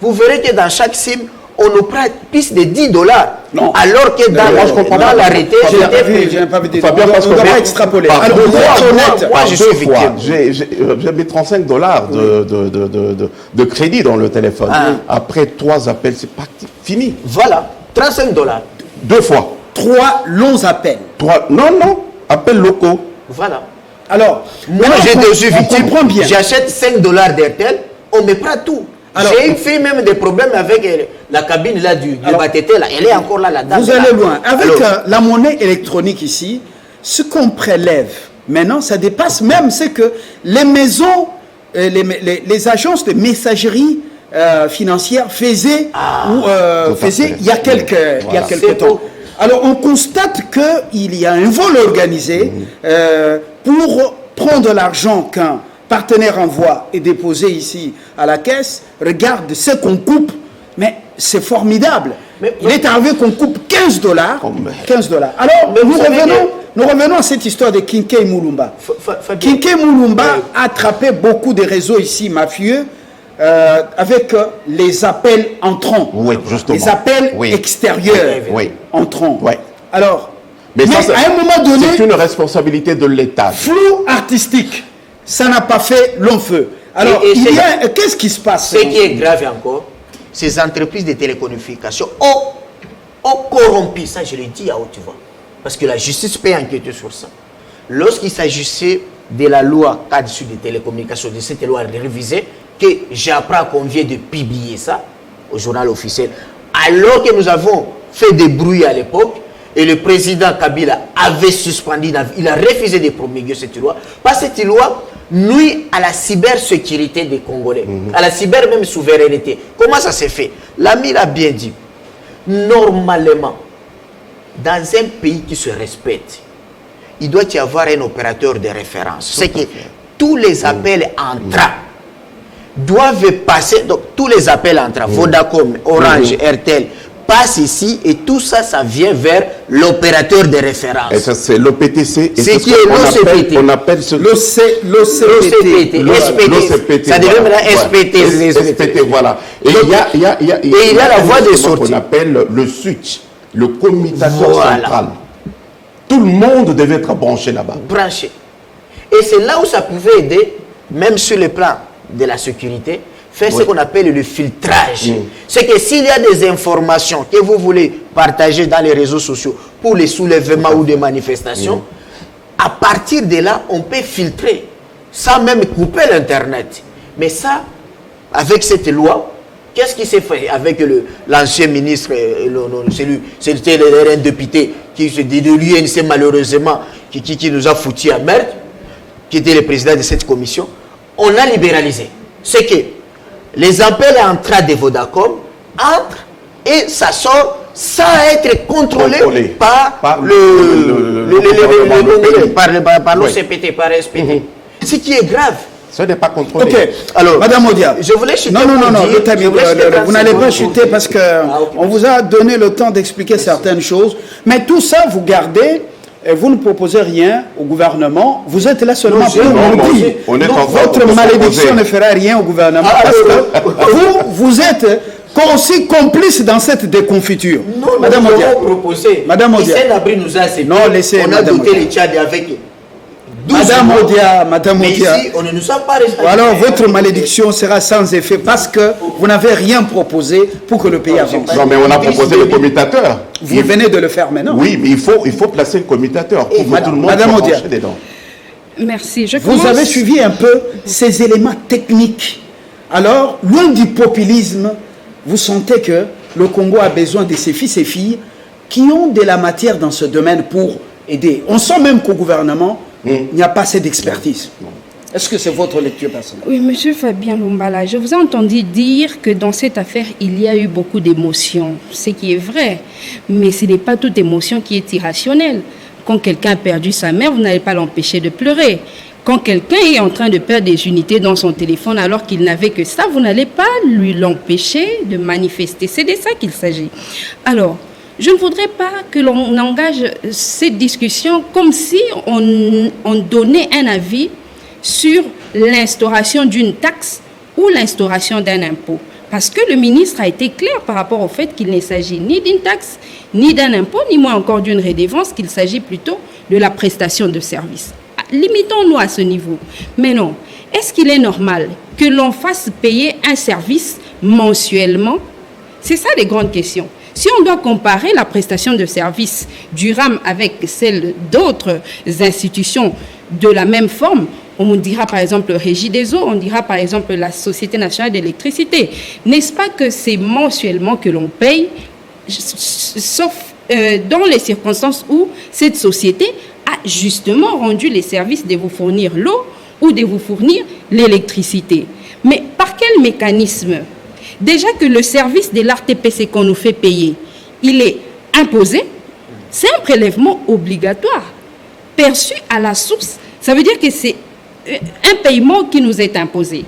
vous verrez que dans chaque SIM, on nous prend plus de 10 dollars. Non. Alors que dans l'arrêté, j'ai pas vu Fabien, parce on que doit pas extrapoler. Alors, moi, je suis victime. J'ai mis 35 dollars de crédit dans le téléphone. Après 3 appels, c'est parti, fini. Voilà, 35 dollars. 2 fois. 3 longs appels. 3, non, appels locaux. Voilà. Alors, Moi, je suis victime. comprend bien. J'achète 5 dollars d'RTL, on me prend tout. J'ai fait même des problèmes avec la cabine là du BATT, là. Elle est encore là, la dame. Vous allez loin. Avec la monnaie électronique ici, ce qu'on prélève maintenant, ça dépasse même ce que les maisons, les agences de messagerie financière faisaient, il y a quelques temps. Alors on constate qu'il y a un vol organisé pour prendre l'argent qu'un partenaire envoie et déposer ici à la caisse. Regarde ce qu'on coupe, mais c'est formidable. Il est arrivé qu'on coupe 15 dollars. 15 dollars. Alors, nous revenons à cette histoire de Kinkei Moulumba. Kinkei Moulumba a attrapé beaucoup de réseaux ici mafieux avec les appels entrants. Oui, justement. Les appels extérieurs entrants. Oui. Alors, mais ça, à un moment donné, c'est une responsabilité de l'État. Flou artistique, ça n'a pas fait long feu. Alors, qu'est-ce qui se passe? Ce qui est grave encore, ces entreprises de télécommunications ont corrompu, ça je l'ai dit à haute voix, parce que la justice peut enquêter sur ça. Lorsqu'il s'agissait de la loi cadre sur les télécommunications, de cette loi révisée, que j'apprends qu'on vient de publier ça au journal officiel, alors que nous avons fait des bruits à l'époque, et le président Kabila avait suspendu, il a refusé de promulguer cette loi, parce que cette loi nuit à la cybersécurité des Congolais, à la cyber même souveraineté. Comment ça s'est fait? L'ami l'a bien dit. Normalement, dans un pays qui se respecte, il doit y avoir un opérateur de référence. C'est que tous les appels entrants doivent passer, donc tous les appels entrants, Vodacom, Orange, RTL, passe ici et tout ça, ça vient vers l'opérateur de référence. Et ça, c'est l'OPTC. C'est qui est l'OCPT. On appelle ce... L'OCPT. SPT. Ça devient maintenant SPT. Voilà. Et il y a la voie de sortie. On appelle le switch, le commutateur central. Tout le monde devait être branché là-bas. Branché. Et c'est là où ça pouvait aider, même sur le plan de la sécurité, faire ce qu'on appelle le filtrage. C'est que s'il y a des informations que vous voulez partager dans les réseaux sociaux pour les soulèvements ou des manifestations, à partir de là, on peut filtrer, sans même couper l'Internet. Mais ça, avec cette loi, qu'est-ce qui s'est fait avec l'ancien ministre, c'était un député qui se dit de l'UNC malheureusement, qui nous a foutu à merde, qui était le président de cette commission. On a libéralisé. C'est que les appels à entrer de Vodacom entrent et ça sort sans être contrôlé par l'OCPT, par SPT. Ce qui est grave. Ce n'est pas contrôlé. Ok, alors, Madame Odia. Je voulais chuter. Non, vous n'allez pas chuter parce qu'on vous a donné le temps d'expliquer certaines choses. Mais tout ça, vous gardez et vous ne proposez rien au gouvernement. Vous êtes là seulement pour nous dire. Votre malédiction ne fera rien au gouvernement parce que vous êtes aussi complice dans cette déconfiture. Non, Madame nous Odia. avons proposé. Madame Odia. Hissène-Habré nous a accepté. Non, laissez on a doté les Tchad avec 12 Madame mais Odia. ici, on ne nous a pas respecté. Alors votre malédiction sera sans effet parce que vous n'avez rien proposé pour que le pays avance. Non, mais on a proposé le commutateur. Vous venez de le faire maintenant. Oui, mais il faut placer le commutateur pour que tout le monde Madame Odia. soit dedans. Merci. Vous avez suivi un peu ces éléments techniques. Alors, loin du populisme, vous sentez que le Congo a besoin de ses fils et filles qui ont de la matière dans ce domaine pour aider. On sent même qu'au gouvernement, il n'y a pas assez d'expertise. Est-ce que c'est votre lecture personnelle? Oui, monsieur Fabien Lumbala, je vous ai entendu dire que dans cette affaire, il y a eu beaucoup d'émotions. Ce qui est vrai, mais ce n'est pas toute émotion qui est irrationnelle. Quand quelqu'un a perdu sa mère, vous n'allez pas l'empêcher de pleurer. Quand quelqu'un est en train de perdre des unités dans son téléphone alors qu'il n'avait que ça, vous n'allez pas l'empêcher de manifester. C'est de ça qu'il s'agit. Alors, je ne voudrais pas que l'on engage cette discussion comme si on donnait un avis sur l'instauration d'une taxe ou l'instauration d'un impôt. Parce que le ministre a été clair par rapport au fait qu'il ne s'agit ni d'une taxe, ni d'un impôt, ni moins encore d'une redevance, qu'il s'agit plutôt de la prestation de service. Limitons-nous à ce niveau. Mais non, est-ce qu'il est normal que l'on fasse payer un service mensuellement? C'est ça les grandes questions. Si on doit comparer la prestation de service du RAM avec celle d'autres institutions de la même forme, on dira par exemple Régie des eaux, on dira par exemple la Société nationale d'électricité. N'est-ce pas que c'est mensuellement que l'on paye, sauf dans les circonstances où cette société a justement rendu les services de vous fournir l'eau ou de vous fournir l'électricité. Mais par quel mécanisme? Déjà que le service de l'RTPC qu'on nous fait payer, il est imposé, c'est un prélèvement obligatoire, perçu à la source. Ça veut dire que c'est un paiement qui nous est imposé.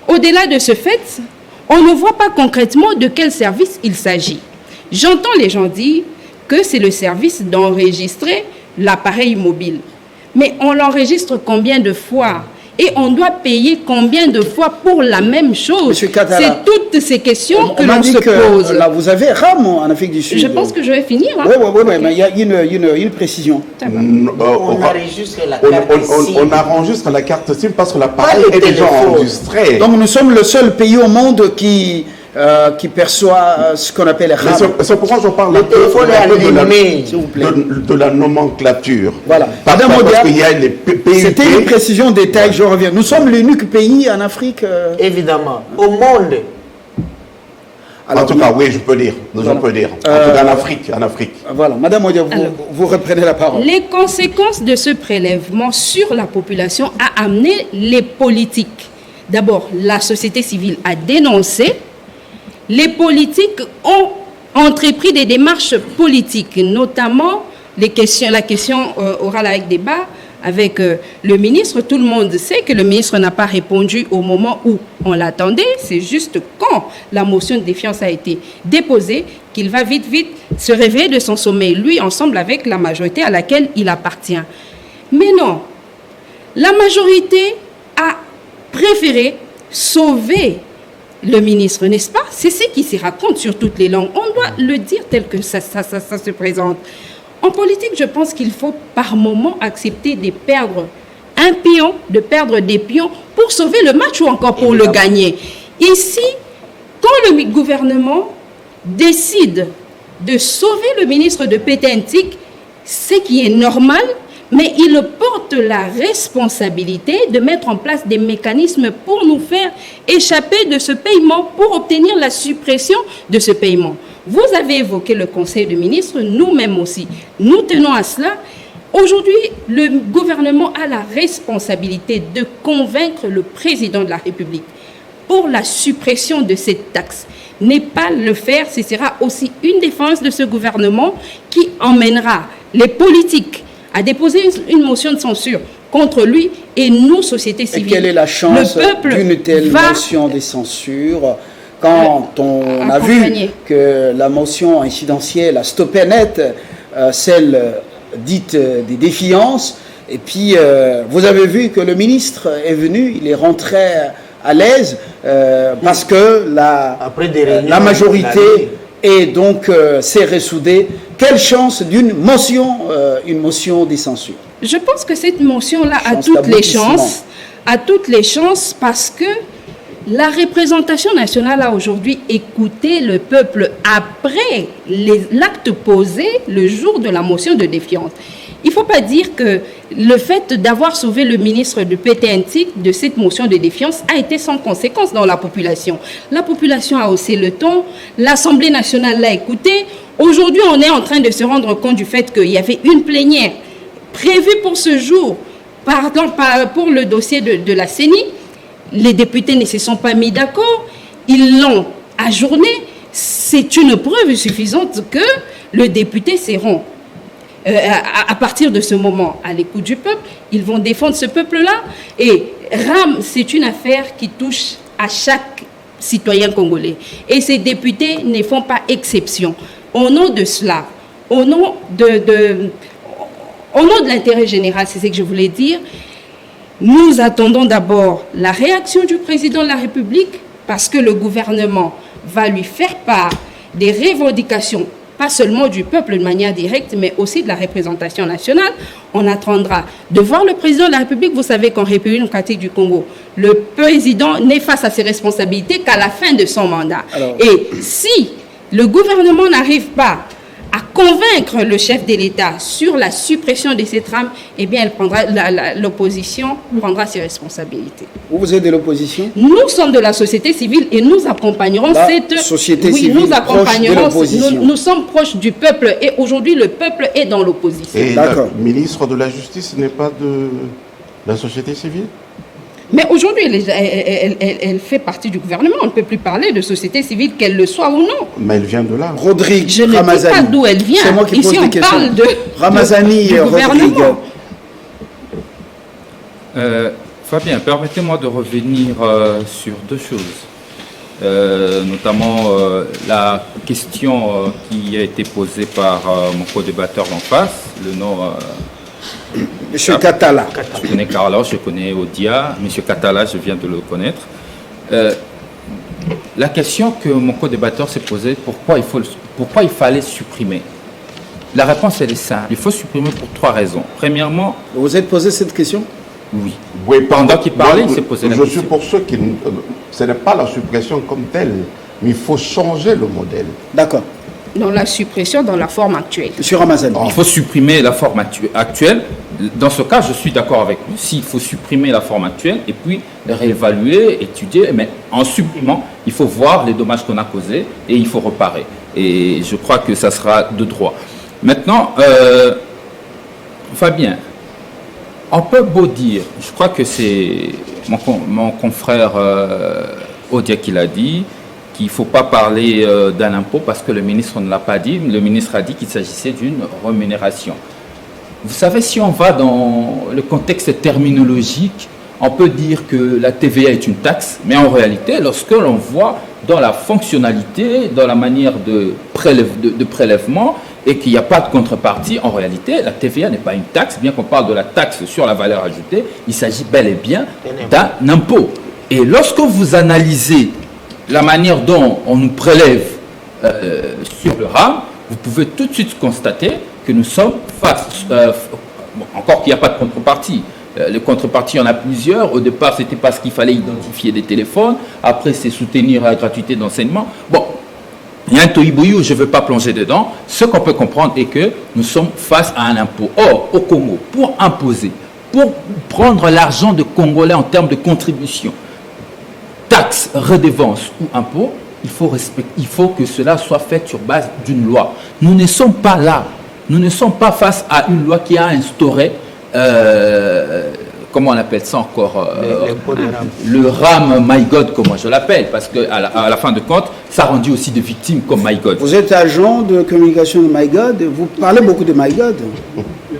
Au-delà de ce fait, on ne voit pas concrètement de quel service il s'agit. J'entends les gens dire que c'est le service d'enregistrer l'appareil mobile. Mais on l'enregistre combien de fois? Et on doit payer combien de fois pour la même chose? C'est toutes ces questions que l'on se pose. Là, vous avez RAM en Afrique du Sud. Je pense que je vais finir. Oui, mais il y a une précision. On enregistre la carte SIM. On enregistre la carte SIM parce que l'appareil est déjà enregistré. Donc nous sommes le seul pays au monde qui perçoit ce qu'on appelle RAM. C'est pourquoi je parle de la nomenclature. Voilà. Madame Odia, c'était une précision détail, je reviens. Nous sommes l'unique pays en Afrique. Évidemment. Au monde. Alors, en tout cas, oui, je peux dire. Voilà. En tout cas, en Afrique. Voilà. Madame Odia, vous reprenez la parole. Les conséquences de ce prélèvement sur la population a amené les politiques. D'abord, la société civile a dénoncé. Les politiques ont entrepris des démarches politiques, notamment la question orale avec débat avec le ministre. Tout le monde sait que le ministre n'a pas répondu au moment où on l'attendait. C'est juste quand la motion de défiance a été déposée qu'il va vite se réveiller de son sommeil, lui ensemble avec la majorité à laquelle il appartient. Mais non, la majorité a préféré sauver le ministre, n'est-ce pas? C'est ce qui se raconte sur toutes les langues. On doit le dire tel que ça se présente. En politique, je pense qu'il faut par moment accepter de perdre un pion, de perdre des pions pour sauver le match ou encore pour le gagner. Ici, quand le gouvernement décide de sauver le ministre de Pétentique, ce qui est normal, mais il porte la responsabilité de mettre en place des mécanismes pour nous faire échapper de ce paiement, pour obtenir la suppression de ce paiement. Vous avez évoqué le Conseil de ministres, nous-mêmes aussi. Nous tenons à cela. Aujourd'hui, le gouvernement a la responsabilité de convaincre le président de la République pour la suppression de cette taxe. Ne pas le faire, ce sera aussi une défense de ce gouvernement qui emmènera les politiques à déposer une motion de censure contre lui et nous, société civile. Et quelle est la chance d'une telle motion de censure quand on a vu que la motion incidentielle a stoppé net celle dite des défiances, et puis vous avez vu que le ministre est venu, il est rentré à l'aise parce que la majorité et donc s'est ressoudée. Quelle chance d'une motion, une motion de censure? Je pense que cette motion-là a toutes les chances parce que la représentation nationale a aujourd'hui écouté le peuple après l'acte posé le jour de la motion de défiance. Il ne faut pas dire que le fait d'avoir sauvé le ministre de Pétentique de cette motion de défiance a été sans conséquence dans la population. La population a haussé le ton, l'Assemblée nationale l'a écouté. Aujourd'hui, on est en train de se rendre compte du fait qu'il y avait une plénière prévue pour ce jour, pour le dossier de la CENI. Les députés ne se sont pas mis d'accord, ils l'ont ajourné. C'est une preuve suffisante que le député seront, à partir de ce moment, à l'écoute du peuple. Ils vont défendre ce peuple-là. Et RAM, c'est une affaire qui touche à chaque citoyen congolais. Et ces députés ne font pas exception. Au nom de cela, au nom de l'intérêt général, c'est ce que je voulais dire, nous attendons d'abord la réaction du président de la République parce que le gouvernement va lui faire part des revendications, pas seulement du peuple de manière directe, mais aussi de la représentation nationale. On attendra de voir le président de la République. Vous savez qu'en République démocratique du Congo, le président n'est face à ses responsabilités qu'à la fin de son mandat. Et si le gouvernement n'arrive pas à convaincre le chef de l'État sur la suppression de cette rame, eh bien, l'opposition prendra ses responsabilités. Vous êtes de l'opposition? Nous sommes de la société civile et nous accompagnerons cette société civile. Nous accompagnerons. Nous sommes proches du peuple et aujourd'hui le peuple est dans l'opposition. Et le ministre de la Justice n'est pas de la société civile? Mais aujourd'hui, elle fait partie du gouvernement. On ne peut plus parler de société civile, qu'elle le soit ou non. Mais elle vient de là. Rodrigue, je ne sais pas d'où elle vient. C'est moi qui ici, pose on des questions. Parle de Ramazani du gouvernement. Fabien, permettez-moi de revenir sur deux choses. Notamment la question qui a été posée par mon co-débatteur d'en face, le nom... Monsieur Katala. Je connais Carlos, je connais Odia. Monsieur Katala, je viens de le connaître. La question que mon co-débatteur s'est posée, pourquoi il fallait supprimer? La réponse, elle est simple. Il faut supprimer pour trois raisons. Premièrement... Vous êtes posé cette question? Oui. Pendant qu'il parlait, il s'est posé la question. Je suis pour ceux qui... ce n'est pas la suppression comme telle, mais il faut changer le modèle. D'accord. Dans la suppression dans la forme actuelle. Monsieur Ramazani. Il faut supprimer la forme actuelle. Dans ce cas, je suis d'accord avec lui. S'il faut supprimer la forme actuelle et puis réévaluer, étudier, mais en supprimant, il faut voir les dommages qu'on a causés et il faut reparer. Et je crois que ça sera de droit. Maintenant, Fabien, on peut beau dire, je crois que c'est mon confrère Odia qui l'a dit, qu'il ne faut pas parler d'un impôt parce que le ministre ne l'a pas dit. Le ministre a dit qu'il s'agissait d'une rémunération. Vous savez, si on va dans le contexte terminologique, on peut dire que la TVA est une taxe, mais en réalité, lorsque l'on voit dans la fonctionnalité, dans la manière de prélèvement, et qu'il n'y a pas de contrepartie, en réalité, la TVA n'est pas une taxe, bien qu'on parle de la taxe sur la valeur ajoutée, il s'agit bel et bien d'un impôt. Et lorsque vous analysez la manière dont on nous prélève sur le RAM, vous pouvez tout de suite constater que nous sommes face, encore qu'il n'y a pas de contrepartie, Les contreparties, il y en a plusieurs. Au départ, c'était parce qu'il fallait identifier des téléphones. Après, c'est soutenir la gratuité d'enseignement. Bon, il y a un tohubohu, je ne veux pas plonger dedans. Ce qu'on peut comprendre est que nous sommes face à un impôt. Or, au Congo, pour imposer, pour prendre l'argent de Congolais en termes de contribution, taxes, redevances ou impôts, il faut que cela soit fait sur base d'une loi. Nous ne sommes pas là. Nous ne sommes pas face à une loi qui a instauré, comment on appelle ça encore, le RAM My God, comment je l'appelle, parce qu'à la fin de compte, ça rendu aussi des victimes comme My God. Vous êtes agent de communication de My God, vous parlez beaucoup de My God.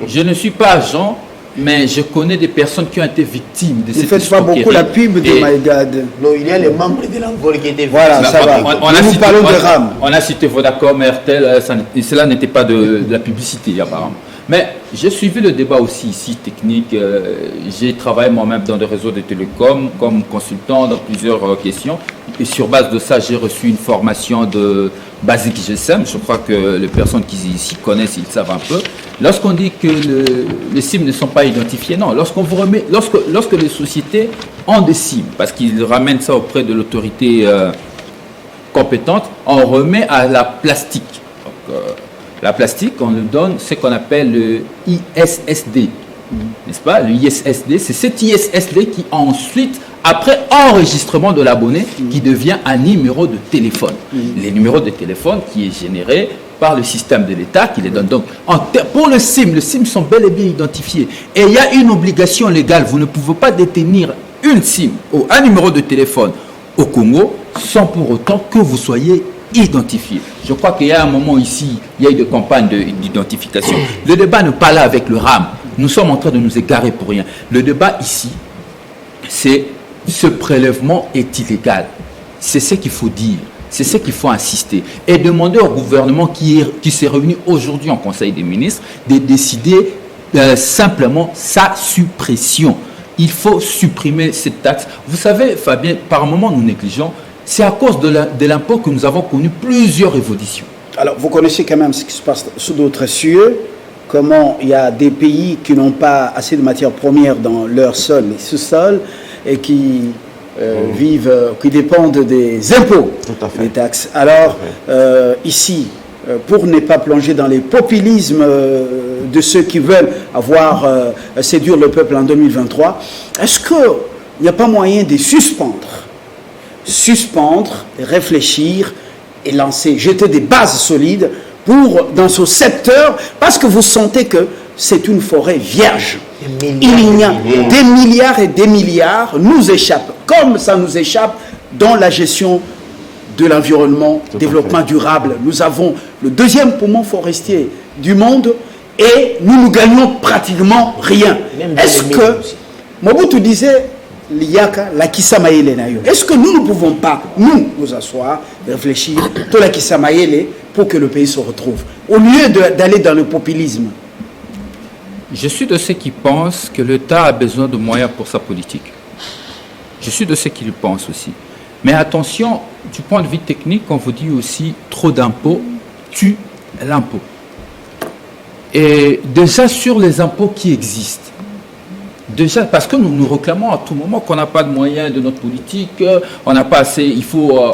Je ne suis pas agent, mais je connais des personnes qui ont été victimes de cette escroquerie. Vous ne faites pas beaucoup la pub de My God. Non, il y a les membres de l'envol qui étaient... Voilà, ça va. Nous parlons de RAM. On a cité Vodacom, RTL, cela n'était pas de la publicité apparemment. Mais j'ai suivi le débat aussi ici technique. J'ai travaillé moi-même dans des réseaux de télécom comme consultant dans plusieurs questions. Et sur base de ça, j'ai reçu une formation de basique GSM. Je crois que les personnes qui s'y connaissent, ils savent un peu. Lorsqu'on dit que les SIM ne sont pas identifiés, non. Lorsque les sociétés ont des SIM, parce qu'ils ramènent ça auprès de l'autorité compétente, on remet à la plastique. Donc, la plastique, on nous donne ce qu'on appelle le ISSD, n'est-ce pas? Le ISSD, c'est cet ISSD qui ensuite, après enregistrement de l'abonné, qui devient un numéro de téléphone. Les numéros de téléphone qui est généré par le système de l'État qui les donne. Donc, pour le SIM sont bel et bien identifiés. Et il y a une obligation légale. Vous ne pouvez pas détenir une SIM ou un numéro de téléphone au Congo sans pour autant que vous soyez identifié. Je crois qu'il y a un moment ici, il y a eu des campagnes d'identification. Le débat n'est pas là avec le RAM. Nous sommes en train de nous égarer pour rien. Le débat ici, c'est ce prélèvement est illégal. C'est ce qu'il faut dire. C'est ce qu'il faut insister. Et demander au gouvernement qui s'est réuni aujourd'hui en Conseil des ministres de décider simplement sa suppression. Il faut supprimer cette taxe. Vous savez, Fabien, par moment nous négligeons. C'est à cause de l'impôt que nous avons connu plusieurs évolutions. Alors, vous connaissez quand même ce qui se passe sous d'autres cieux, comment il y a des pays qui n'ont pas assez de matières premières dans leur sol et sous-sol et qui qui dépendent des impôts, des taxes. Alors, ici, pour ne pas plonger dans les populismes de ceux qui veulent séduire le peuple en 2023, est-ce qu'il n'y a pas moyen de suspendre, réfléchir et jeter des bases solides dans ce secteur, parce que vous sentez que c'est une forêt vierge. Il y a des milliards et des milliards nous échappent, comme ça nous échappe dans la gestion de l'environnement, développement durable. Nous avons le deuxième poumon forestier du monde et nous ne gagnons pratiquement rien. Est-ce que Mobutu disait est-ce que nous ne pouvons pas, nous asseoir, réfléchir, pour que le pays se retrouve, au lieu d'aller dans le populisme? Je suis de ceux qui pensent que l'État a besoin de moyens pour sa politique. Je suis de ceux qui le pensent aussi. Mais attention, du point de vue technique, on vous dit aussi, trop d'impôts tue l'impôt. Et déjà sur les impôts qui existent, déjà, parce que nous réclamons à tout moment qu'on n'a pas de moyens de notre politique, on n'a pas assez,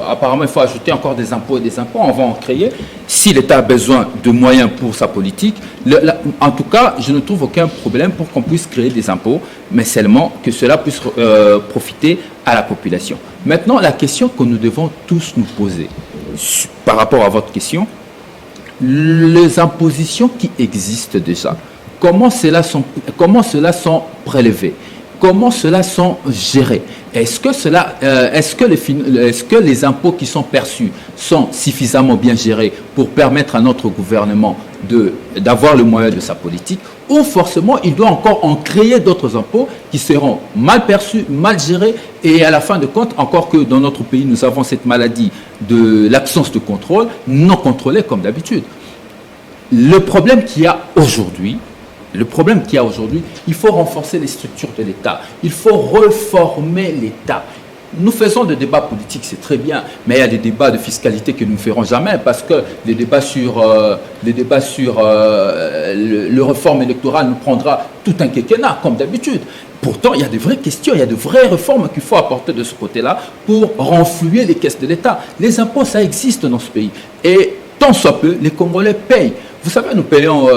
apparemment il faut ajouter encore des impôts et des impôts, on va en créer. Si l'État a besoin de moyens pour sa politique, en tout cas, je ne trouve aucun problème pour qu'on puisse créer des impôts, mais seulement que cela puisse profiter à la population. Maintenant, la question que nous devons tous nous poser, par rapport à votre question, les impositions qui existent déjà, comment cela sont prélevés? Comment cela sont gérés? Est-ce que les impôts qui sont perçus sont suffisamment bien gérés pour permettre à notre gouvernement d'avoir le moyen de sa politique, ou forcément il doit encore en créer d'autres impôts qui seront mal perçus, mal gérés, et à la fin de compte, encore que dans notre pays nous avons cette maladie de l'absence de contrôle, non contrôlée comme d'habitude. Le problème qu'il y a aujourd'hui, il faut renforcer les structures de l'État. Il faut reformer l'État. Nous faisons des débats politiques, c'est très bien, mais il y a des débats de fiscalité que nous ne ferons jamais parce que les débats sur le réforme électorale nous prendra tout un quinquennat, comme d'habitude. Pourtant, il y a de vraies questions, il y a de vraies réformes qu'il faut apporter de ce côté-là pour renflouer les caisses de l'État. Les impôts, ça existe dans ce pays. Et tant soit peu, les Congolais payent. Vous savez, nous payons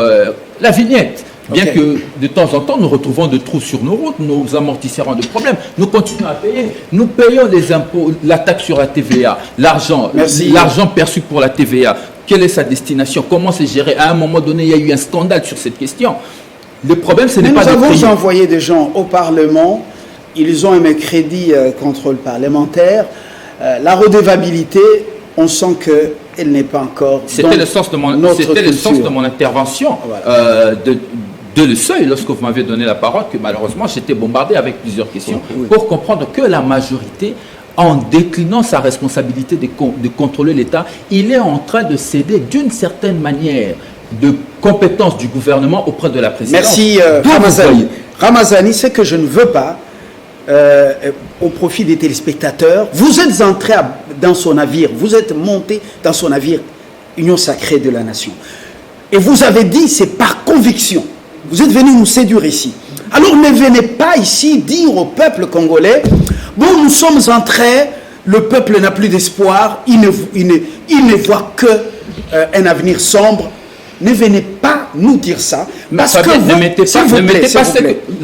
la vignette. Bien que de temps en temps, nous retrouvons des trous sur nos routes, nous amortisseurs de problèmes. Nous continuons à payer. Nous payons les impôts, la taxe sur la TVA, l'argent perçu pour la TVA. Quelle est sa destination? Comment c'est géré? À un moment donné, il y a eu un scandale sur cette question. Le problème, ce n'est pas de payer. Nous avons envoyé des gens au Parlement. Ils ont un crédit contrôle parlementaire. La redevabilité, on sent qu'elle n'est pas encore. C'était le sens de mon intervention. Voilà. De le seuil, lorsque vous m'avez donné la parole, que malheureusement j'étais bombardé avec plusieurs questions pour comprendre que la majorité, en déclinant sa responsabilité de contrôler l'État, il est en train de céder d'une certaine manière de compétences du gouvernement auprès de la présidence. Merci Ramazani, ce que je ne veux pas, au profit des téléspectateurs, vous êtes entré dans son navire, vous êtes monté dans son navire, Union sacrée de la nation. Et vous avez dit, c'est par conviction. Vous êtes venu nous séduire ici. Alors ne venez pas ici dire au peuple congolais, bon, nous sommes entrés, le peuple n'a plus d'espoir, il ne voit qu'un avenir sombre. Ne venez pas nous dire ça. Parce que ne mettez pas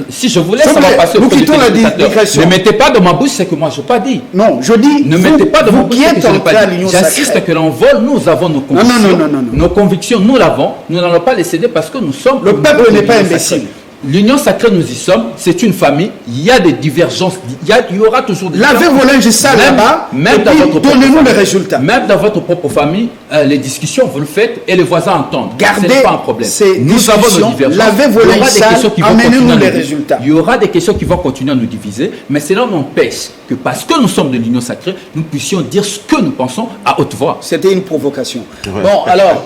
si je voulais, ça va passer au téléspectateurs. Ne mettez pas dans ma bouche ce que moi je n'ai pas dit. Non, je dis, ne mettez pas dans ma bouche ce que je n'ai pas dit. J'insiste que l'on vole, nous avons nos convictions. Non. Nos convictions, nous l'avons. Nous n'allons pas les céder parce que nous sommes... Le peuple n'est pas imbécile. L'Union sacrée, nous y sommes, c'est une famille, il y a des divergences, il y aura toujours des divergences. Lavez vos linges sales là-bas, et puis donnez-nous les résultats. Même dans votre propre famille, les discussions, vous le faites et les voisins entendent. Gardez ce n'est pas un problème. Nous avons nos divergences. Lavez vos linges sales, amenez-nous les résultats. Il y aura des questions qui vont continuer à nous diviser, mais cela n'empêche que parce que nous sommes de l'Union sacrée, nous puissions dire ce que nous pensons à haute voix. C'était une provocation. Ouais. Bon, alors...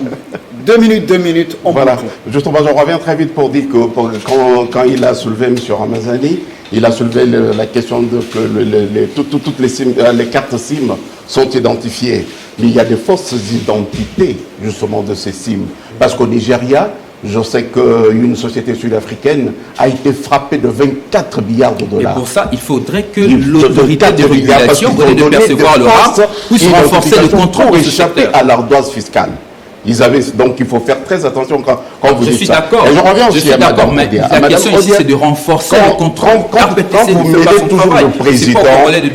2 minutes, on voilà. Justement, je reviens très vite pour dire que quand il a soulevé M. Ramazani, il a soulevé la question de que toutes les cartes SIM sont identifiées. Mais il y a des fausses identités, justement, de ces SIM. Parce qu'au Nigeria, je sais qu'une société sud-africaine a été frappée de 24 milliards de dollars. Et pour ça, il faudrait que l'autorité de régulation, au lieu de percevoir le rap, puisse renforcer le contrôle pour échapper à l'ardoise fiscale. Donc il faut faire très attention quand vous dites ça. Et je reviens aussi à Mme Odia. La question ici, c'est de renforcer le contrôle. Quand vous mettez toujours le président,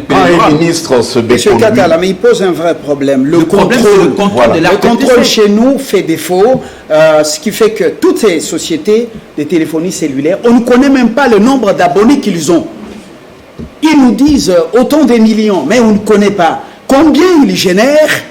quand un ministre se met Monsieur Katala, mais il pose un vrai problème. Le contrôle chez nous fait défaut, ce qui fait que toutes ces sociétés de téléphonie cellulaire, on ne connaît même pas le nombre d'abonnés qu'ils ont. Ils nous disent autant de millions, mais on ne connaît pas combien ils génèrent.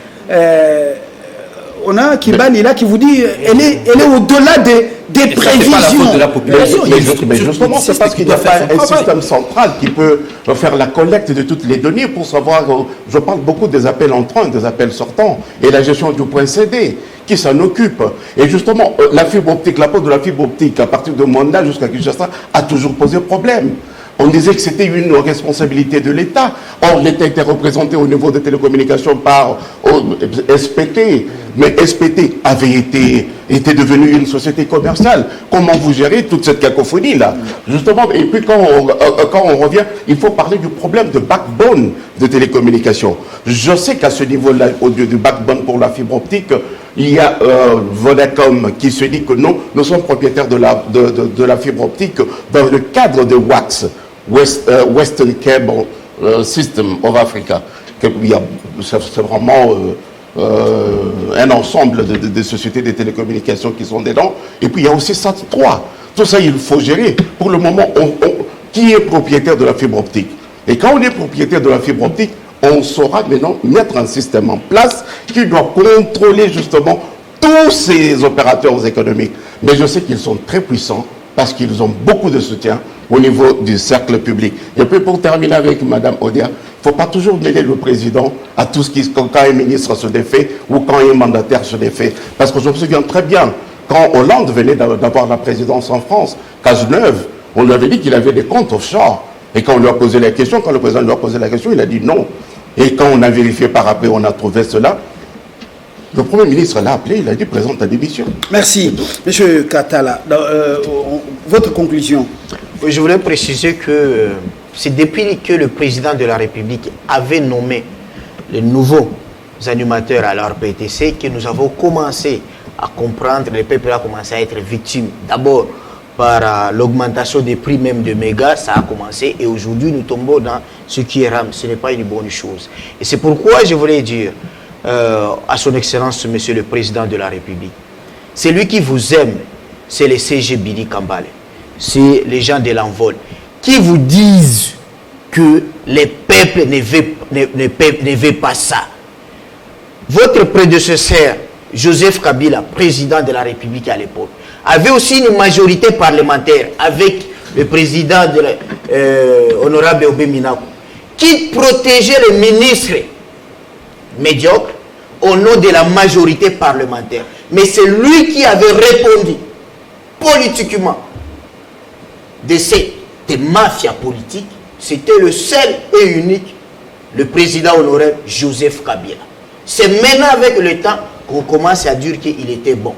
On a Kibali là qui vous dit elle est au-delà des prévisions de la population. Mais justement, c'est parce qu'il n'y a pas un système central qui peut faire la collecte de toutes les données pour savoir. Je parle beaucoup des appels entrants, des appels sortants et la gestion du point CD. Qui s'en occupe? Et justement, la fibre optique, la pose de la fibre optique à partir de Mwanda jusqu'à Kinshasa a toujours posé problème. On disait que c'était une responsabilité de l'État. Or, l'État était représenté au niveau des télécommunications par SPT. Mais SPT était devenu une société commerciale. Comment vous gérez toute cette cacophonie-là? Justement, et puis quand on revient, il faut parler du problème de backbone de télécommunications. Je sais qu'à ce niveau-là, du backbone pour la fibre optique, il y a Vodacom qui se dit que non, nous sommes propriétaires de la fibre optique dans le cadre de WACS, Western Cable System of Africa. C'est vraiment un ensemble de sociétés de télécommunications qui sont dedans. Et puis il y a aussi SAT3. Tout ça, il faut gérer. Pour le moment, qui est propriétaire de la fibre optique? Et quand on est propriétaire de la fibre optique, on saura maintenant mettre un système en place qui doit contrôler justement tous ces opérateurs économiques. Mais je sais qu'ils sont très puissants parce qu'ils ont beaucoup de soutien au niveau du cercle public. Et puis pour terminer avec Mme Odia, il ne faut pas toujours mêler le président à tout ce qui, quand un ministre se défait ou quand un mandataire se défait. Parce que je me souviens très bien, quand Hollande venait d'avoir la présidence en France, Cazeneuve, on lui avait dit qu'il avait des comptes offshore. Et quand on lui a posé la question, quand le président lui a posé la question, il a dit non. Et quand on a vérifié par après, on a trouvé cela. Le Premier ministre l'a appelé, il a dit présente ta démission. Merci. Monsieur Katala, votre conclusion? Je voulais préciser que c'est depuis que le président de la République avait nommé les nouveaux animateurs à l'RPTC que nous avons commencé à comprendre, le peuple a commencé à être victime d'abord par l'augmentation des prix même de mégas, ça a commencé et aujourd'hui nous tombons dans ce qui est rame, ce n'est pas une bonne chose. Et c'est pourquoi je voulais dire à son Excellence, Monsieur le Président de la République, c'est lui qui vous aime, c'est les CG Bili Kambale, c'est les gens de l'envol, qui vous disent que les peuples ne veulent pas ça. Votre prédécesseur, Joseph Kabila, président de la République à l'époque, avait aussi une majorité parlementaire avec le président honorable Obé Minakou, qui protégeait les ministres médiocres au nom de la majorité parlementaire. Mais c'est lui qui avait répondu politiquement de cette mafia politique. C'était le seul et unique, le président honorable Joseph Kabila. C'est maintenant avec le temps qu'on commence à dire qu'il était bon.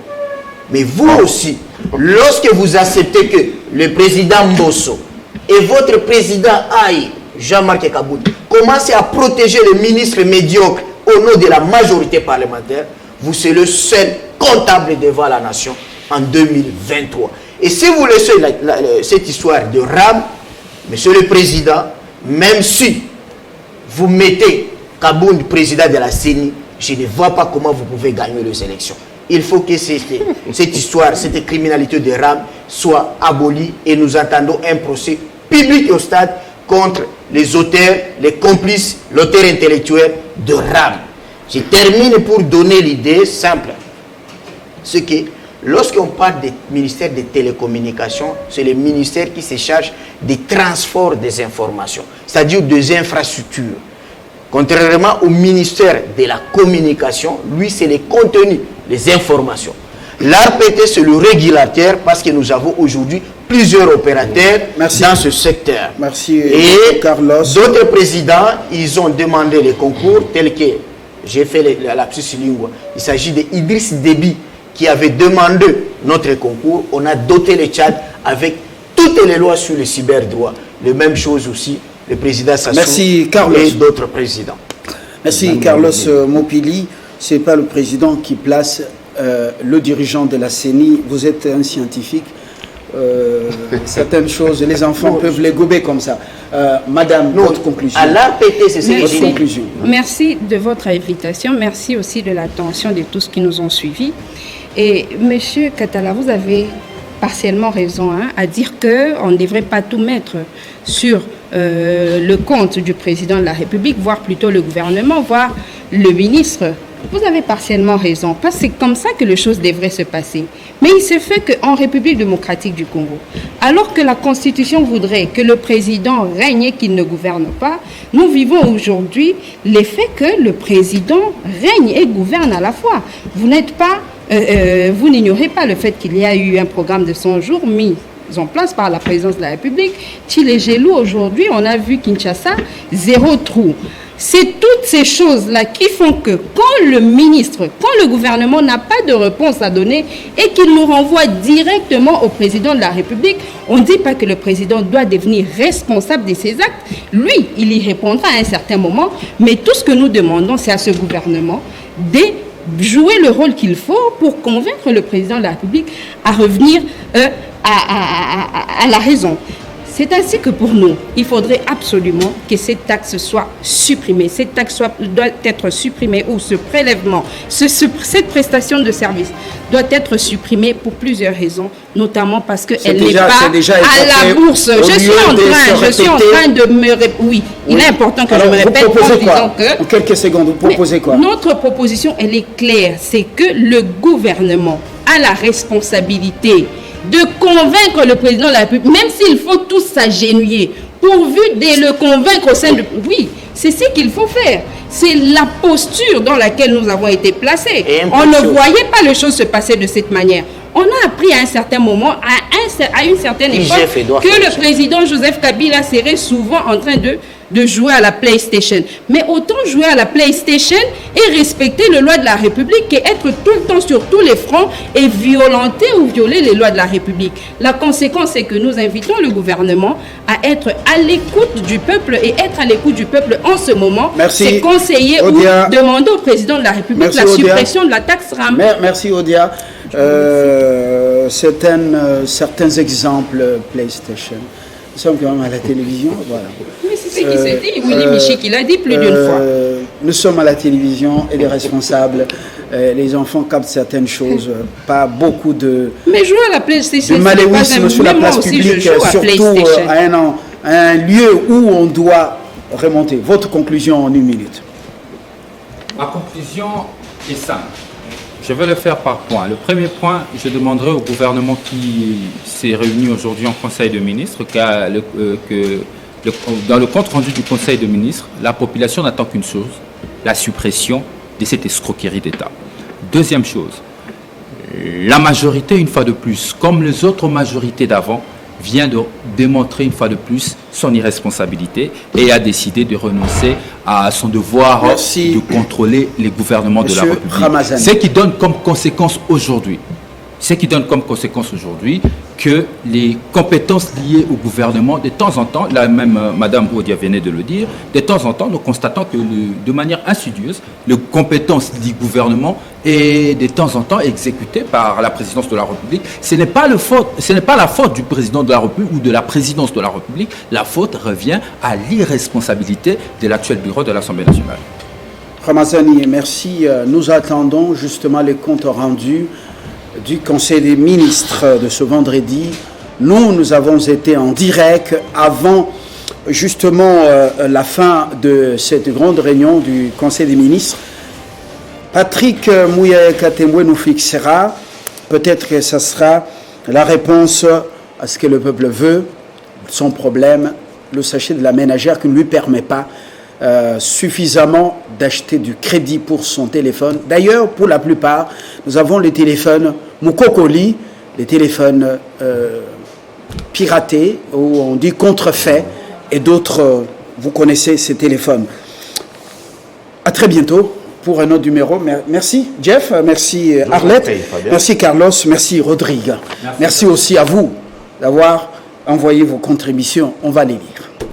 Mais vous aussi, lorsque vous acceptez que le président Mbosso et votre président Aïe, Jean-Marc Kaboul, commencent à protéger les ministres médiocres au nom de la majorité parlementaire, vous serez le seul comptable devant la nation en 2023. Et si vous laissez cette histoire de rame, Monsieur le Président, même si vous mettez Kaboul président de la CENI, je ne vois pas comment vous pouvez gagner les élections. Il faut que cette histoire, cette criminalité de rame soit abolie et nous entendons un procès public au stade contre les auteurs, les complices, l'auteur intellectuel de rame. Je termine pour donner l'idée simple. Ce que lorsqu'on parle du ministère des télécommunications, c'est le ministère qui se charge des transports des informations, c'est-à-dire des infrastructures. Contrairement au ministère de la communication, lui c'est les contenus, les informations. L'ARPT c'est le régulateur parce que nous avons aujourd'hui plusieurs opérateurs dans ce secteur. Merci et Carlos. D'autres présidents, ils ont demandé les concours tels que, j'ai fait la lapsus lingua, il s'agit d'Idriss Déby qui avait demandé notre concours. On a doté le Tchad avec toutes les lois sur les cyberdroits. La même chose aussi, le président Sassou et d'autres présidents. Merci Carlos Mopili. Ce n'est pas le président qui place le dirigeant de la CENI. Vous êtes un scientifique. Certaines choses, les enfants peuvent les gober comme ça. Madame, votre conclusion. À l'APT, c'est votre conclusion. Merci de votre invitation. Merci aussi de l'attention de tous qui nous ont suivis. Et Monsieur Katala, vous avez partiellement raison à dire qu'on ne devrait pas tout mettre sur le compte du président de la République, voire plutôt le gouvernement, voire le ministre. Vous avez partiellement raison, parce que c'est comme ça que les choses devraient se passer. Mais il se fait qu'en République démocratique du Congo, alors que la Constitution voudrait que le président règne et qu'il ne gouverne pas, nous vivons aujourd'hui l'effet que le président règne et gouverne à la fois. Vous n'êtes pas, vous n'ignorez pas le fait qu'il y a eu un programme de 100 jours mis en place par la présidence de la République. Tchilégelou, aujourd'hui, on a vu Kinshasa, 0 trou. C'est toutes ces choses-là qui font que quand le ministre, quand le gouvernement n'a pas de réponse à donner et qu'il nous renvoie directement au président de la République, on ne dit pas que le président doit devenir responsable de ses actes. Lui, il y répondra à un certain moment, mais tout ce que nous demandons, c'est à ce gouvernement de jouer le rôle qu'il faut pour convaincre le président de la République à revenir à la raison. C'est ainsi que pour nous, il faudrait absolument que cette taxe soit supprimée. Cette taxe doit être supprimée ou ce prélèvement, cette prestation de service doit être supprimée pour plusieurs raisons, notamment parce qu'elle n'est pas à la bourse. Je suis en train de me répéter. Oui, il est important que je me répète en disant que... En quelques secondes, vous proposez quoi? Notre proposition, elle est claire. C'est que le gouvernement a la responsabilité de convaincre le président de la République, même s'il faut tous s'agenouiller, pourvu de le convaincre au sein de... Oui, C'est ce qu'il faut faire. C'est la posture dans laquelle nous avons été placés. On ne voyait pas les choses se passer de cette manière. On a appris à un certain moment, à une certaine époque, que le président Joseph Kabila serait souvent en train de jouer à la PlayStation. Mais autant jouer à la PlayStation et respecter les lois de la République qu'être tout le temps sur tous les fronts et violenter ou violer les lois de la République. La conséquence, c'est que nous invitons le gouvernement à être à l'écoute du peuple et être à l'écoute du peuple en ce moment. C'est conseiller Odia. Ou demander au président de la République la suppression de la taxe RAM. Merci Odia. Certains exemples PlayStation. Nous sommes quand même à la télévision, voilà. Mais c'est ce qui s'est dit, Willy Michi qui l'a dit plus d'une fois. Nous sommes à la télévision et les responsables, les enfants captent certaines choses, pas beaucoup de... Mais jouer à la PlayStation, de maléwisme sur la place publique, surtout à un lieu où on doit remonter. Votre conclusion en 1 minute. Ma conclusion est simple. Je vais le faire par points. Le premier point, je demanderai au gouvernement qui s'est réuni aujourd'hui en Conseil de ministres que dans le compte rendu du Conseil de ministres, la population n'attend qu'une chose, la suppression de cette escroquerie d'État. Deuxième chose, la majorité, une fois de plus, comme les autres majorités d'avant, vient de démontrer une fois de plus son irresponsabilité et a décidé de renoncer à son devoir de contrôler les gouvernements de la République. Ce qui donne comme conséquence aujourd'hui, que les compétences liées au gouvernement, de temps en temps, là même Madame Odia venait de le dire, de temps en temps nous constatons que de manière insidieuse, les compétences du gouvernement est de temps en temps exécutées par la présidence de la République. Ce n'est pas la faute du président de la République ou de la présidence de la République, la faute revient à l'irresponsabilité de l'actuel bureau de l'Assemblée nationale. Ramazani, merci. Nous attendons justement les comptes rendus du Conseil des ministres de ce vendredi. Nous avons été en direct avant justement la fin de cette grande réunion du Conseil des ministres. Patrick Mouya-Katemwe nous fixera, peut-être que ce sera la réponse à ce que le peuple veut, son problème, le sachet de la ménagère qui ne lui permet pas suffisamment d'acheter du crédit pour son téléphone. D'ailleurs, pour la plupart, nous avons les téléphones Moukokoli, les téléphones piratés, où on dit contrefaits, et d'autres, vous connaissez ces téléphones. À très bientôt pour un autre numéro. Merci Jeff, merci Arlette, merci Carlos, merci Rodrigue. Merci aussi à vous d'avoir envoyé vos contributions. On va les lire.